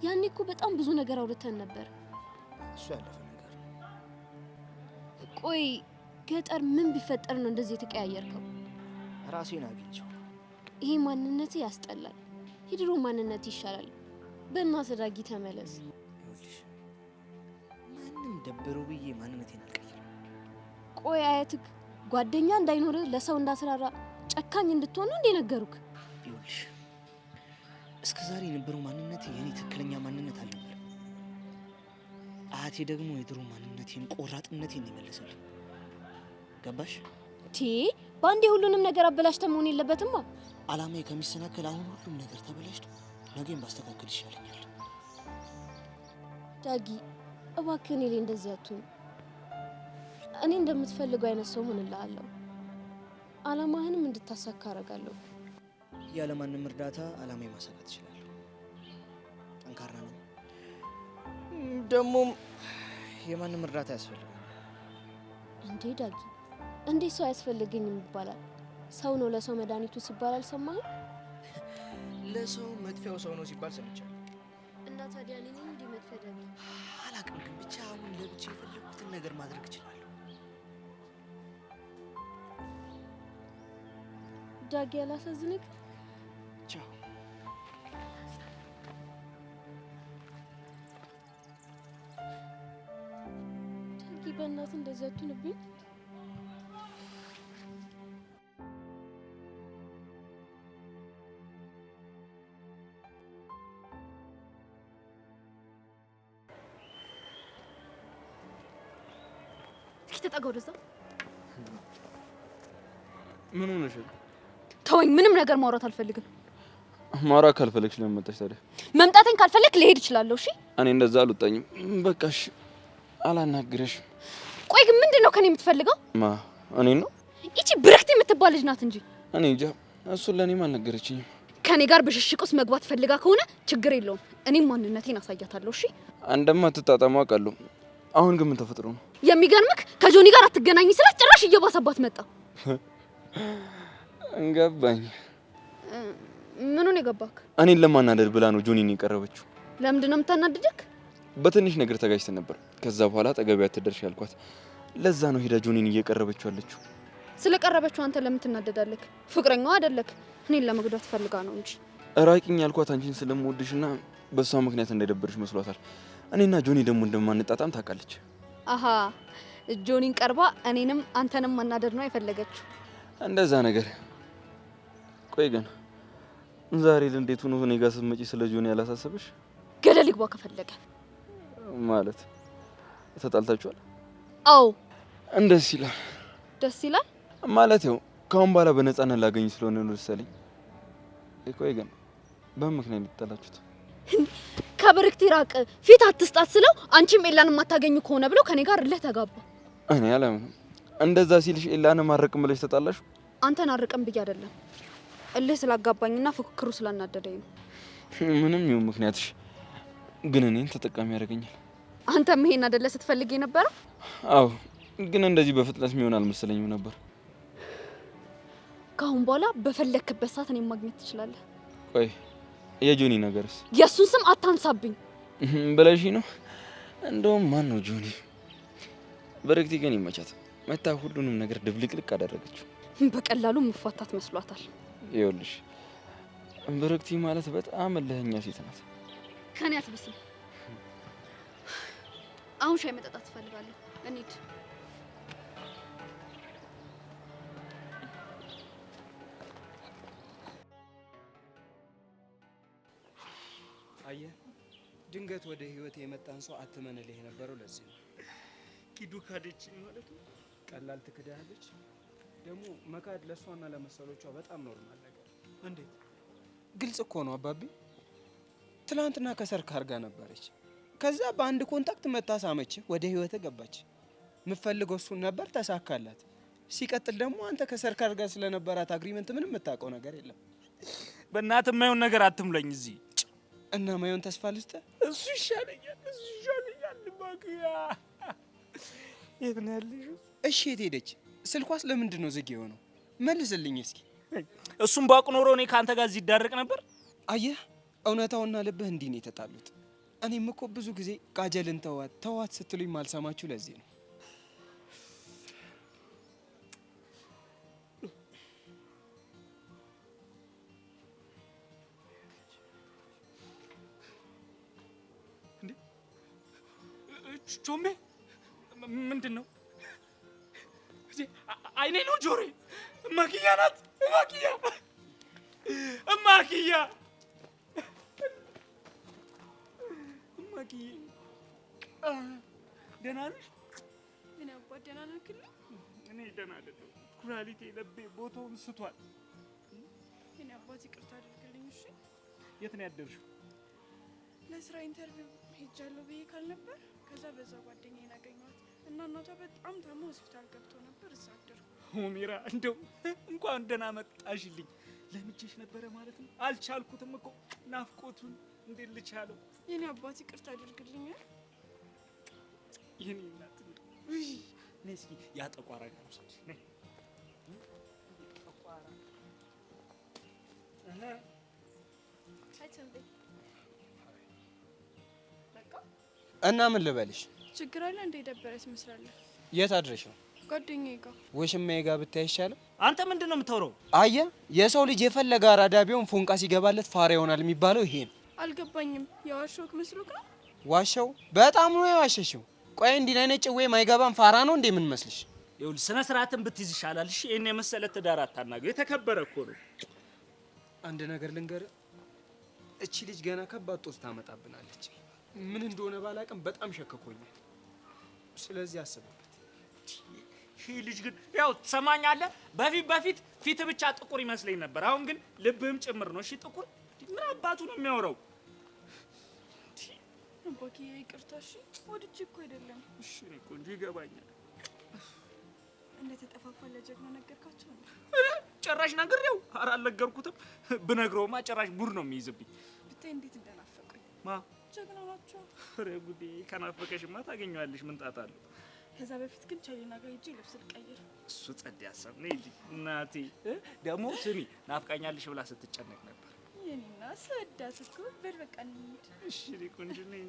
ያኔ እኮ በጣም ብዙ ነገር አውርተን ነበር። እሱ ያለፈ ነገር። ቆይ ገጠር ምን ቢፈጠር ነው እንደዚህ የተቀያየርከው? ራሴን አግኝቼው። ይሄ ማንነት ያስጠላል። የድሮ ማንነት ይሻላል። በእናትህ ዳጊ ተመለስ። ይኸውልሽ ማንም ደበረው ብዬ ማንነቴን አልቀይርም። ቆይ አያትክ ጓደኛ እንዳይኖርህ ለሰው እንዳስራራ ጨካኝ እንድትሆን ነው እንዴ ነገሩክ? ይኸውልሽ እስከ ዛሬ የነበረው ማንነት የኔ ትክክለኛ ማንነት አልነበረም። አያቴ ደግሞ የድሮ ማንነቴን ቆራጥነቴን የመለሰልኝ። ገባሽ? በአንዴ ሁሉንም ነገር አበላሽተ መሆን የለበትማ። አላማዬ ከሚሰናከል አሁን ሁሉም ነገር ተበላሽቶ ነገን ባስተካከል ይሻለኛል። ዳጊ እባክህ እኔ ላይ እንደዚህ አትሁን። እኔ እንደምትፈልገው አይነት ሰው ሆንልሃለሁ። አላማህንም እንድታሳካ አደርጋለሁ። ያለማንም እርዳታ አላማዬ ማሳካት እችላለሁ። ጠንካራ ነኝ። ደግሞም የማንም እርዳታ ያስፈልጋል። እንዴ ዳጊ እንዴት ሰው አያስፈልገኝም ይባላል? ሰው ነው ለሰው መድኃኒቱ ሲባል አልሰማህም? ለሰው መጥፊያው ሰው ነው ሲባል ሰምቻለሁ። እና ታዲያ እኔ ነኝ እንዲህ መጥፊያ ዳጊ? አላውቅም፣ ግን ብቻ አሁን ለብቻ የፈለኩትን ነገር ማድረግ እችላለሁ። ዳጊ አላሳዝንክ? ቻው። ዳጊ በእናትህ እንደዚህ አትሁንብኝ። ተጠጋ ወደዛ። ምን ሆነሽ? ተወኝ። ምንም ነገር ማውራት አልፈልግም። ማውራት ካልፈለግሽ ለምን መጣሽ ታዲያ? መምጣቴን ካልፈለክ ልሄድ እችላለሁ። እሺ እኔ እንደዛ አልወጣኝም። በቃ እሺ፣ አላናግረሽም። ቆይ ግን ምንድነው ከኔ የምትፈልገው? እኔ ነው? ይቺ ብረክት የምትባል ልጅ ናት እንጂ እኔ እንጃ። እሱን ለእኔም አልነገረችኝም። ከኔ ጋር ብሽሽቅ ውስጥ መግባት ፈልጋ ከሆነ ችግር የለውም። እኔም ማንነቴን አሳያታለሁ። እሺ እንደማትጣጣሙ አውቃለሁ። አሁን ግን ምን ተፈጥሮ ነው? የሚገርምክ ከጆኒ ጋር አትገናኝ ስላት ጭራሽ እየባሰባት መጣ። እንገባኝ። ምኑን የገባክ? እኔን ለማናደድ ብላ ነው ጆኒን የቀረበችው። ለምንድን ነው የምታናድደክ? በትንሽ ነገር ተጋጭተን ነበር። ከዛ በኋላ ጠገቢያ ትደርሽ ያልኳት። ለዛ ነው ሄዳ ጆኒን እየቀረበችው አለችው። ስለቀረበችው አንተ ለምን ትናደዳለክ? ፍቅረኛዋ አይደለክ። እኔን ለመጉዳት ፈልጋ ነው እንጂ። ራቂኝ ያልኳት አንቺን ስለምወድሽና በሷ ምክንያት እንዳይደብርሽ መስሏታል። እኔና ጆኒ ደግሞ እንደማንጣጣም ታውቃለች። አሃ ጆኒን ቀርባ እኔንም አንተንም ማናደድ ነው የፈለገችው። እንደዛ ነገር። ቆይ ግን ዛሬ እንዴት ሆኖ እኔ ጋር ስትመጪ ስለ ጆኒ ያላሳሰበሽ? ገደል ይግባ ከፈለገ ማለት ተጣልታችኋል? አዎ። እንደስ ይላል። ደስ ይላል ማለት ያው ካሁን በኋላ በነፃነት ላገኝ ስለሆነ ነው መሰለኝ። ቆይ ግን በምክንያት የተጣላችሁት? ከብርክቲ ራቅ፣ ፊት አትስጣት ስለው አንቺም ኤላን የማታገኙ ከሆነ ብለው ከኔ ጋር እልህ ተጋባ። እኔ አላምንም። እንደዛ ሲልሽ ኤላን ማረቅም ብለሽ ተጣላሽ? አንተን አርቅም ብዬ አይደለም፣ እልህ ስላጋባኝና ፉክክሩ ስላናደደኝ ነው። ምንም ይሁን ምክንያትሽ፣ ግን እኔን ተጠቃሚ ያደርገኛል። አንተም ይሄን አይደለ ስትፈልግ የነበረው? አዎ፣ ግን እንደዚህ በፍጥነት የሚሆን አልመሰለኝም ነበር። ካሁን በኋላ በፈለክበት ሰዓት እኔን ማግኘት ትችላለህ። ቆይ የጆኒ ነገርስ? የሱን ስም አታንሳብኝ ብለሽ ነው? እንደውም ማን ነው ጆኒ? ብርክቲ ግን ይመቻት። መታ ሁሉንም ነገር ድብልቅልቅ አደረገችው። በቀላሉ መፋታት መስሏታል። ይኸውልሽ ብርክቲ ማለት በጣም እልህኛ ሴት ናት። ከኔ አትብስም። አሁን ሻይ መጠጣት ትፈልጋለሁ። እንሂድ። አየህ፣ ድንገት ወደ ህይወት የመጣን ሰው አትመንልህ የነበረው ለዚህ ነው። ኪዱ ካደችኝ ማለት ነው። ቀላል ትክዳለች። ደግሞ መካድ ለሷና ለመሰሎቿ በጣም ኖርማል ነገር። እንዴት? ግልጽ እኮ ነው አባቢ። ትላንትና ከሰርካር ጋር ነበረች። ከዛ በአንድ ኮንታክት መታሳመች፣ ወደ ህይወት ገባች። የምትፈልገው እሱን ነበር፣ ተሳካላት። ሲቀጥል ደግሞ አንተ ከሰርካር ጋር ስለነበራት አግሪመንት ምንም የምታውቀው ነገር የለም። በእናትህ የማይሆን ነገር አትምለኝ እዚህ እና ማየውን ተስፋ ልስጥ። እሱ ይሻለኛል፣ እሱ ይሻለኛል። ባክያ የት ነው ያለሽው? እሺ የት ሄደች? ስልኳስ ለምንድን ነው ዝግ የሆነው? መልስልኝ እስኪ። እሱም ባውቅ ኖሮ እኔ ከአንተ ጋር እዚህ ይዳረቅ ነበር። አየህ፣ እውነታውና ልብህ እንዲህ ነው የተጣሉት። እኔም እኮ ብዙ ጊዜ ቃጀልን ተዋት ተዋት ስትሉኝ ማልሰማችሁ ለዚህ ነው። ቾሜ ምንድን ነው? አይኔ ነው ጆሮዬ? እማክያ ናት። እማክያ እማክያ እማክዬ ደህና ነሽ? ምን አባት ደህና ነህ? እኔ ደህና አይደለሁም። ኩላሊቴ ለቤ ቦታውን ስቷል። እኔ አባት ይቅርታ አድርግልኝ እሺ። የት ነው ያደርሽው? ለስራ ኢንተርቪው ሄጃለሁ ብዬ ካልነበር ከዛ በዛ ጓደኛዬን አገኘኋት እና እናቷ በጣም ታማ ሆስፒታል ገብቶ ነበር። እዛ አደርኩ። ሆሚራ እንደው እንኳን ደህና መጣሽልኝ። ለምጄሽ ነበረ ማለት ነው። አልቻልኩትም እኮ ናፍቆቱን እንዴት ልቻለው? የኔ አባት ይቅርታ አድርግልኛል። የኔ እናት ነይ እስኪ ያ ጠቋራ ጋር ውሰጂ። ነይ ጠቋራ እና ምን ልበልሽ? ችግር አለ እንደ ደበረ ትመስላለህ። የት አድረሽ ነው? ጓደኛዬ ጋር። ወሽማዬ ጋር ብታይ ይሻላል። አንተ ምንድን ነው የምታወራው? አየህ፣ የሰው ልጅ የፈለገ አራዳ ቢሆን ፎንቃ ሲገባለት ፋራ ይሆናል የሚባለው ይሄ ነው። አልገባኝም። የዋሸሁት መስሎክ ነው? ዋሸው? በጣም ነው የዋሸሽው። ቆይ እንዲህ አይነት ጭዌ ማይገባም ፋራ ነው እንዴ ምን መስልሽ? ይኸውልህ ስነ ስርዓትን ብትይዝ ይሻላል። እሺ እኔ የመሰለ ትዳር አታናገው። የተከበረ እኮ ነው። አንድ ነገር ልንገር፣ እቺ ልጅ ገና ከባድ ጦስ ታመጣብናለች። ምን እንደሆነ ባላቅም በጣም ሸከኮኛል። ስለዚህ አስብበት። ልጅ ግን ያው ትሰማኛለህ? በፊት ፊት ብቻ ጥቁር ይመስለኝ ነበር። አሁን ግን ልብህም ጭምር ነው። እሺ ጥቁር ምን አባቱ ነው የሚያወራው? አባዬ ይቅርታ። እሺ ወድጄ እኮ አይደለም። እሺ እኔ ቆንጆ ይገባኛል። እንደተጠፋፋን ለጀግና ነገርካቸው እንዴ? ጭራሽ ነግሬው? ኧረ አልነገርኩትም። ብነግረውማ ጭራሽ ቡድ ነው የሚይዝብኝ። ብታይ እንዴት እንደናፈቀኝ። ማ ጀግና ናቸው። ኧረ ጉዴ! ከናፈቀሽማ ታገኘዋለሽ። ምን ጣጣ አለው? ከዛ በፊት ግን ቻይና ጋር ሂጅ ልብስ ልቀይር። እሱ ጸድ ያሰብ ነው እንጂ እናቴ ደግሞ ስሚ ናፍቃኛለሽ ብላ ስትጨነቅ ነበር። የኔና ስወዳት እኮ በል በቃ እንሂድ። እሺ እኔ ቆንጆ ነኝ።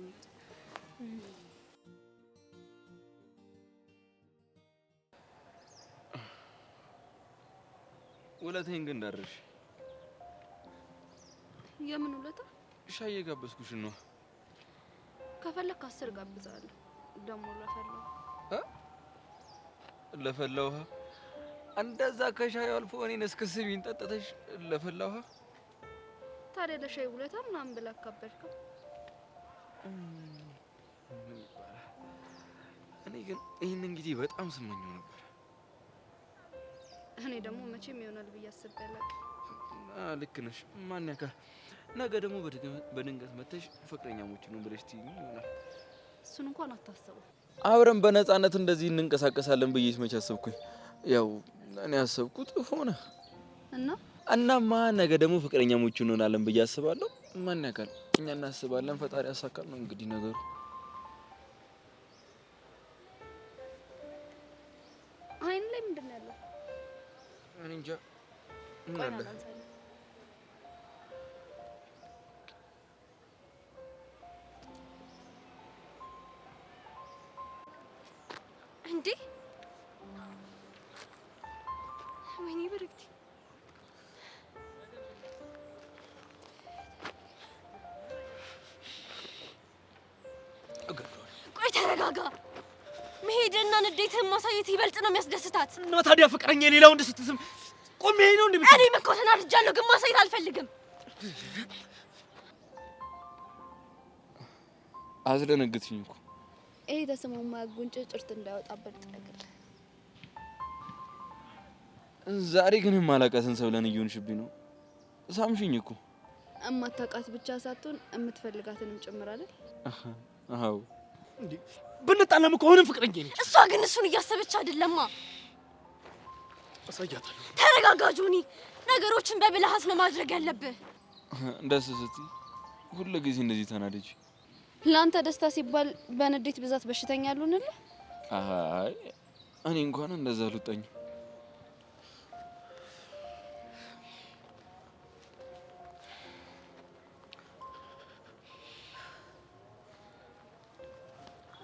ውለታዬን ግን እንዳትረሺ። የምን ውለታ? ሻይ የጋበዝኩሽ ነው። ከፈለክ 10 ጋብዛለሁ። ደሞ ለፈላ ውሃ እንደዛ ከሻይ አልፎ እኔን እስከ ስቢኝ ጠጥተሽ ለፈላ ውሃ። ታዲያ ለሻይ ውለታ ምናምን ብላ አካበድከው። እኔ ግን ይህን እንግዲህ በጣም ስመኘው ነበር። እኔ ደግሞ መቼም ይሆናል ብዬ አስቤ አላውቅም። ልክ ነሽ። ማን ያውቃል? ነገ ደግሞ በድንገት መተሽ ፍቅረኛሞች ነው ብለሽ ትይኝ ይሆናል። እሱን እንኳን አታስበው። አብረን በነፃነት እንደዚህ እንንቀሳቀሳለን ብዬሽ መች አሰብኩኝ። ያው እኔ ያሰብኩት ሆነ እናማ ነገ ደግሞ ፍቅረኛሞች እንሆናለን ብዬ አስባለሁ። ማን ያውቃል? እኛ እናስባለን፣ ፈጣሪ ያሳካል ነው እንግዲህ ነገሩ። አይን ላይ ምንድን ነው ያለው? እኔ እንጃ። ምን አለ? እንዴ ወይኔ ብርክቲ፣ ቆይ ተረጋጋ። መሄድና ንዴትህን ማሳየት ይበልጥ ነው የሚያስደስታት። እና ታዲያ ፍቅረኛ የሌላ ወንድ ስትስም ቆሜ ነው እንዴ? እኔም እኮ ተናድጃለሁ፣ ግን ማሳየት አልፈልግም። አስደነግጥሽኝ እኮ። ይሄ ተስማማ ማጉንጭ ጭርት እንዳይወጣበት ጠቅል። ዛሬ ግን ማላቃትን ሰብለን እየሆንሽብኝ ነው። ሳምሽኝ እኮ። እማታውቃት ብቻ ሳትሆን የምትፈልጋትንም ጭምር አይደል? አዎ። እንዴ ብንጣላም እኮ አሁንም ፍቅረኛ ነች። እሷ ግን እሱን እያሰበች አይደለማ። አሳያታለሁ። ተረጋጋ ጆኒ፣ ነገሮችን በብልሃት ነው ማድረግ ያለብህ። እንደሱ ስትይ ሁሉ ጊዜ እንደዚህ ተናደጂ። ለአንተ ደስታ ሲባል በንዴት ብዛት በሽተኛ አሉንልህ? አይ እኔ እንኳን እንደዛ አልወጣኝ።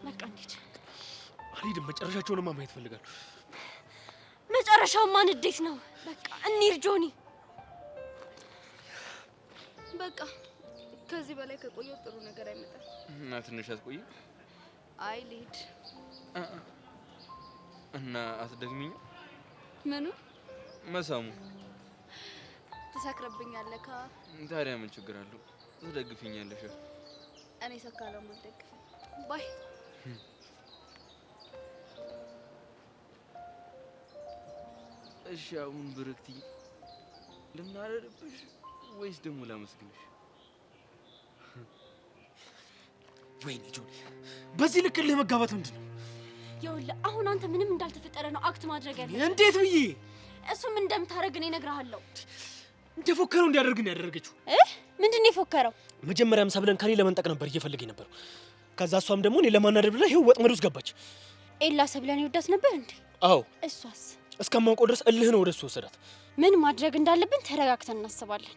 በቃ እንሂድ። አልሄድም። መጨረሻቸውንማ ማየት እፈልጋለሁ። መጨረሻውማ ንዴት ነው። በቃ እንሂድ ጆኒ። በቃ ከዚህ በላይ ከቆየው ጥሩ ነገር አይመጣም። እና ትንሽ አትቆይም? አይ ልሂድ። እና አትደግሚኝ? ምኑ? መሳሙ። ትሰክርብኛለህ? ታዲያ ምን ችግር አለው? ትደግፊኛለሽ። እኔ ሰካለው ማልደግፍ ባይ። እሺ አሁን ብርክቲ ልናደርብሽ ወይስ ደግሞ ላመስግንሽ? ወይኔ ጆኒ፣ በዚህ ልክ ለመጋባት ምንድን ነው? ይኸውልህ አሁን አንተ ምንም እንዳልተፈጠረ ነው አክት ማድረግ ያለብህ። እንዴት ብዬ? እሱም እንደምታረግ እኔ እነግርሃለሁ። እንደፎከረው እንዲያደርግ ነው ያደረገችው። ምንድን ነው የፎከረው? መጀመሪያም ሰብለን ከኔ ለመንጠቅ ነበር እየፈለገኝ ነበር። ከዛ እሷም ደግሞ እኔ ለማናደድ ብላ ይኸው ወጥመድ ውስጥ ገባች። ኤላ ሰብለን ይወዳት ነበር እንዴ? አዎ። እሷስ? እስከማውቀው ድረስ እልህ ነው ወደሱ ወሰዳት። ምን ማድረግ እንዳለብን ተረጋግተን እናስባለን።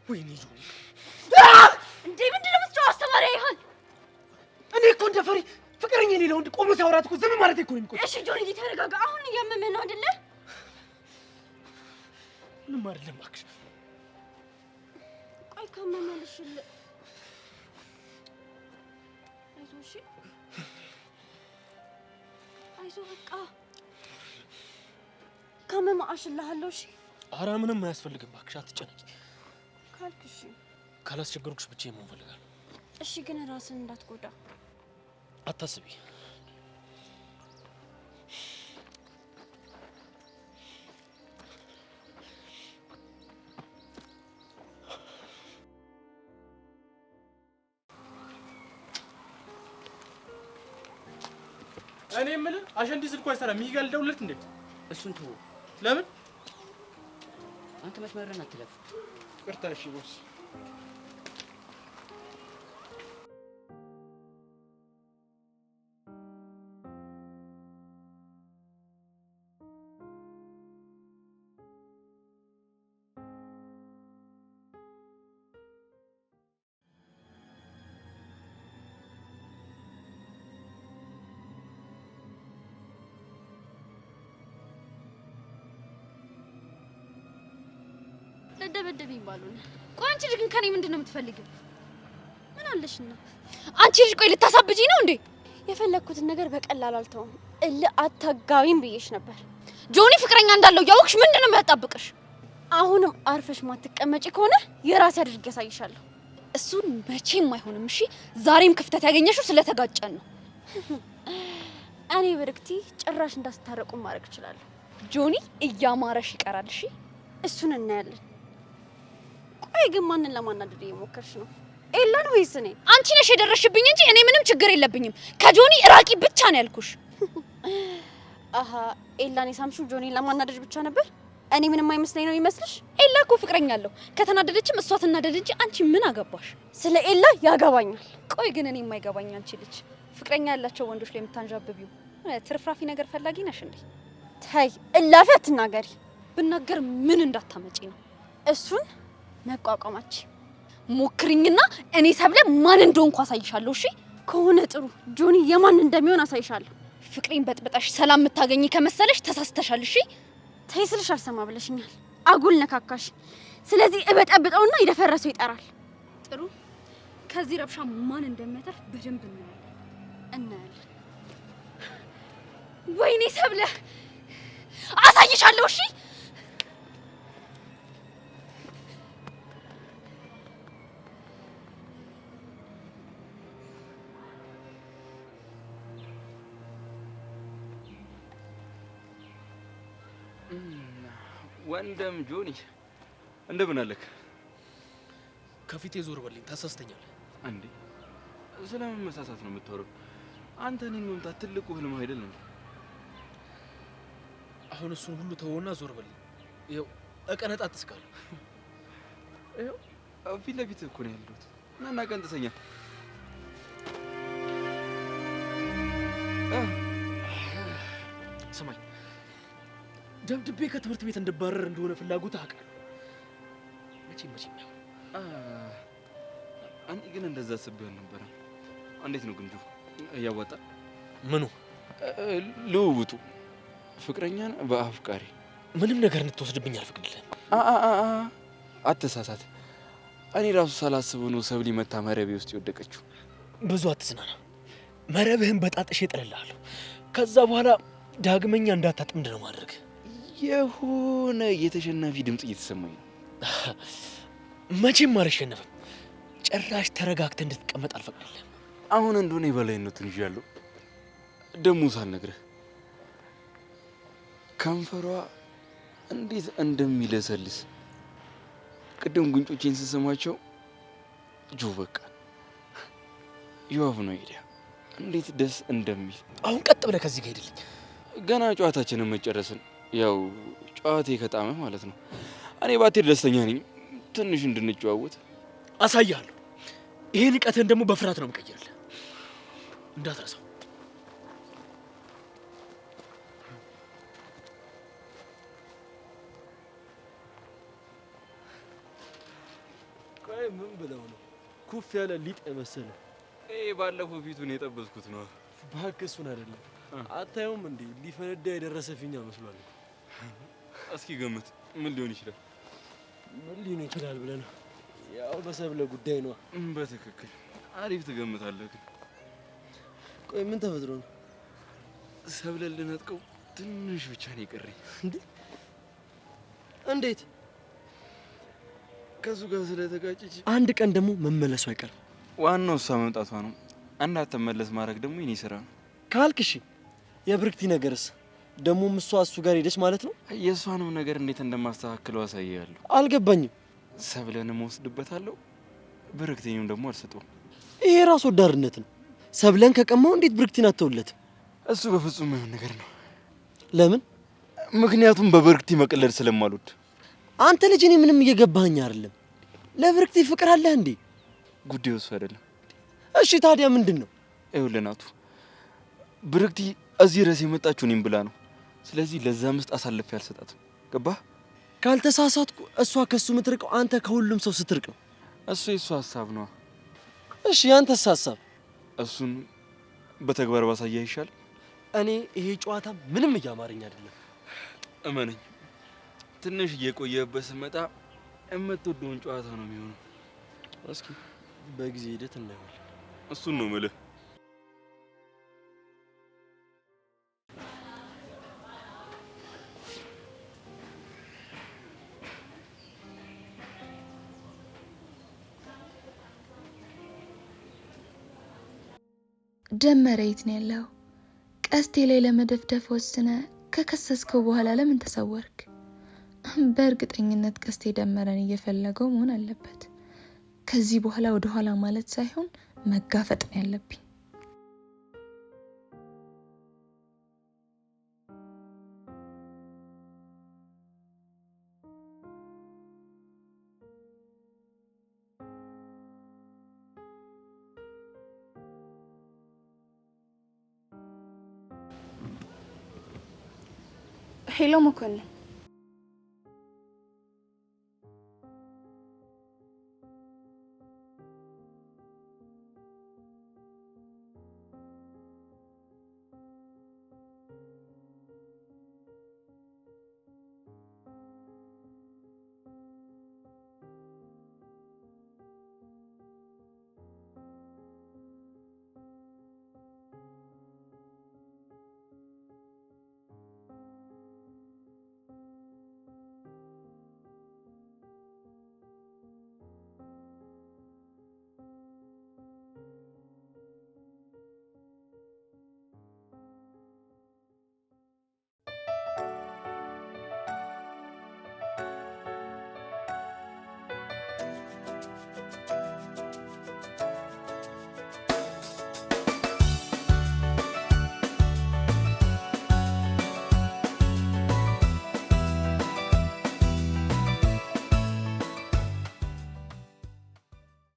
ወይኔ ጆኒ እንዴ ምንድን ነው የምትጮህ? አስተማሪ አይሆን። እኔ እኮ እንደ ፈሪ ፍቅረኛ የሌለው ወንድ ቆሞ ሲያወራት እኮ ዝም ማለት እኮ ነው የሚቆጨው። እሺ ጆኒ ተረጋጋ። አሁን እያመመህ ነው አይደለ? ምንም አይደለም እባክሽ። ቆይ ካመመልሽ አይዞህ። እሺ አይዞህ በቃ ካመመህ አሽልሃለሁ። እሺ ኧረ ምንም አያስፈልግም እባክሽ፣ አትጨነቂ ካልክ እሺ። ካላስቸገርኩሽ ብቻ የመሆን እፈልጋለሁ። እሺ ግን ራስን እንዳትጎዳ አታስቢ። እኔ የምልህ አሸንዲ ስልኩ አይሰራም። ሚጋል ደውልለት እንዴ? እሱን ተወው። ለምን? አንተ መስመርህን አትለፍ። ቅርታ። እሺ ቦስ። ለደበደብኝ ባሉን። ቆይ አንቺ ልጅ ግን ከኔ ምንድነው የምትፈልጊው? ምን አለሽና? አንቺ ልጅ ቆይ ልታሳብጂኝ ነው እንዴ? የፈለኩትን ነገር በቀላል አልተውም። አታጋቢም ብዬሽ ነበር። ጆኒ ፍቅረኛ እንዳለው ያወቅሽ ምንድነው የሚያጣብቅሽ? አሁንም አርፈሽ ማትቀመጪ ከሆነ የራሴ አድርጌ ያሳይሻለሁ። እሱን መቼም አይሆንም። እሺ ዛሬም ክፍተት ያገኘሽው ስለተጋጨን ነው። እኔ ብርክቲ ጭራሽ እንዳስታረቁ ማድረግ እችላለሁ። ጆኒ እያማረሽ ይቀራል። እሺ እሱን እናያለን። ቆይ ግን ማንን ለማናደድ እየሞከርሽ ነው? ኤላን ወይስ እኔ? አንቺ ነሽ የደረሽብኝ እንጂ እኔ ምንም ችግር የለብኝም። ከጆኒ ራቂ ብቻ ነው ያልኩሽ። አሃ ኤላን የሳምሽው ጆኒን ለማናደድ ብቻ ነበር? እኔ ምንም አይመስለኝ ነው ይመስልሽ? ኤላ እኮ ፍቅረኛ አለው። ከተናደደችም እሷ ትናደድ እንጂ አንቺ ምን አገባሽ? ስለ ኤላ ያገባኛል። ቆይ ግን እኔ የማይገባኝ አንቺ ልጅ ፍቅረኛ ያላቸው ወንዶች ላይ የምታንዣብቢው ትርፍራፊ ነገር ፈላጊ ነሽ እንዴ? ተይ እላፊ አትናገሪ። ብናገር ምን እንዳታመጪ ነው? እሱን መቋቋማች ሞክሪኝና እኔ ሰብለ ማን እንደሆንኩ አሳይሻለሁ። እሺ ከሆነ ጥሩ። ጆኒ የማን እንደሚሆን አሳይሻለሁ። ፍቅሬን በጥብጣሽ ሰላም የምታገኝ ከመሰለሽ ተሳስተሻል። እሺ ተይ ስልሽ አልሰማ ብለሽኛል። አጉል ነካካሽ። ስለዚህ እበጠብጠውና የደፈረሰው ይጠራል። ጥሩ። ከዚህ ረብሻ ማን እንደሚያተርፍ በደንብ እናያለን። ወይኔ ሰብለ አሳይሻለሁ። እሺ ወንድም ጆኒ እንደምን አለክ? ከፊቴ ዞር በልኝ፣ ታሳስተኛለህ። እንዴ ስለምን መሳሳት ነው የምታወራው? አንተ እኔን መምታት ትልቁ ህልም አይደለም? አሁን እሱን ሁሉ ተወውና ዞር በልኝ። ይኸው እቀነጣጥስካለሁ። ይኸው ፊት ለፊት እኮ ነው ያለሁት። እና ቀንጥሰኛ ስማኝ፣ ደብድቤ ከትምህርት ቤት እንድባረር እንደሆነ ፍላጎት አውቃለሁ። መቼም እኔ ግን እንደዛ አስቤ አልነበረም። እንዴት ነው ግንጁ? እያዋጣ ምኑ? ልውውጡ ፍቅረኛን በአፍቃሪ ምንም ነገር እንድትወስድብኝ አልፈቅድልህም። አትሳሳት። እኔ ራሱ ሳላስበው ነው ሰብሊ መታ መረቤ ውስጥ የወደቀችው። ብዙ አትዝናና። መረብህን በጣጥሼ እጥልልሃለሁ። ከዛ በኋላ ዳግመኛ እንዳታጥምድ ነው ማድረግ። የሆነ የተሸናፊ ድምጽ እየተሰማኝ ነው። መቼም አልሸነፍም። ጭራሽ ተረጋግተህ እንድትቀመጥ አልፈቅድልህም። አሁን እንደሆነ የበላይነቱን ይዣለሁ። ደሞ ሳልነግርህ ከንፈሯ እንዴት እንደሚለሰልስ ቅድም ጉንጮቼን ስሰማቸው ጆ በቃ ይዋፍ ነው ሄዲያ እንዴት ደስ እንደሚል። አሁን ቀጥ ብለህ ከዚህ ጋር ሄድልኝ። ገና ጨዋታችንን መጨረስን። ያው ጨዋቴ ከጣመ ማለት ነው። እኔ ባትሄድ ደስተኛ ነኝ። ትንሽ እንድንጨዋወት አሳያለሁ። ይሄን ንቀትህን ደግሞ በፍርሃት ነው የምቀይርልህ፣ እንዳትረሳው። ቆይ ምን ብለው ነው ኩፍ ያለ ሊጥ የመሰለ? ባለፈው ፊቱን የጠበስኩት ነው። እባክህ እሱን አይደለም። አታየውም እንዴ? ሊፈነዳ የደረሰ ፊኛ መስሏል። እስኪ ገምት፣ ምን ሊሆን ይችላል? ምን ሊሆን ይችላል ብለህ ነው? ያው በሰብለ ጉዳይ ነው። በትክክል አሪፍ ትገምታለህ። ግን ቆይ ምን ተፈጥሮ ነው? ሰብለ ልነጥቀው ትንሽ ብቻ ነው የቀረኝ። እንዴት? ከሱ ጋር ስለተጋጨች አንድ ቀን ደግሞ መመለሱ አይቀርም። ዋናው እሷ መምጣቷ ነው። እንዳትመለስ ማድረግ ደግሞ የኔ ስራ ነው ካልክ እሺ። የብርክቲ ነገርስ? ደሞም እሷ እሱ ጋር ሄደች ማለት ነው? የእሷንም ነገር እንዴት እንደማስተካክለው አሳያለሁ። አልገባኝም። ሰብለንም ወስድበታለሁ፣ ብርክቲንም ደግሞ አልሰጠውም። ይሄ ራስ ወዳድነት ነው። ሰብለን ከቀማው እንዴት ብርክቲን አተውለትም? እሱ በፍጹም የማይሆን ነገር ነው። ለምን? ምክንያቱም በብርክቲ መቀለድ ስለማልወድ። አንተ ልጅ እኔ ምንም እየገባኸኝ አይደለም። ለብርክቲ ፍቅር አለህ እንዴ? ጉዳዩ እሱ አይደለም። እሺ ታዲያ ምንድን ነው? ይኸውልህ ናቱ፣ ብርክቲ እዚህ ድረስ የመጣችው እኔም ብላ ነው። ስለዚህ ለዛ ምስጥ አሳልፌ አልሰጣትም። ገባህ? ካልተሳሳትኩ እሷ ከሱ የምትርቀው አንተ ከሁሉም ሰው ስትርቅ ነው። እሱ የእሱ ሀሳብ ነው። እሺ ያንተስ ሀሳብ? እሱን በተግባር ባሳያ ይሻል። እኔ ይሄ ጨዋታ ምንም እያማረኝ አይደለም። እመነኝ፣ ትንሽ እየቆየበት ስመጣ የምትወደውን ጨዋታ ነው የሚሆነው። እስኪ በጊዜ ሂደት እናየዋለን። እሱን ነው የምልህ። ደመረ የት ነው ያለው? ቀስቴ ላይ ለመደፍደፍ ወስነ ከከሰስከው በኋላ ለምን ተሰወርክ? በእርግጠኝነት ቀስቴ ደመረን እየፈለገው መሆን አለበት። ከዚህ በኋላ ወደ ኋላ ማለት ሳይሆን መጋፈጥ ነው ያለብኝ። ሄሎ መኮንን፣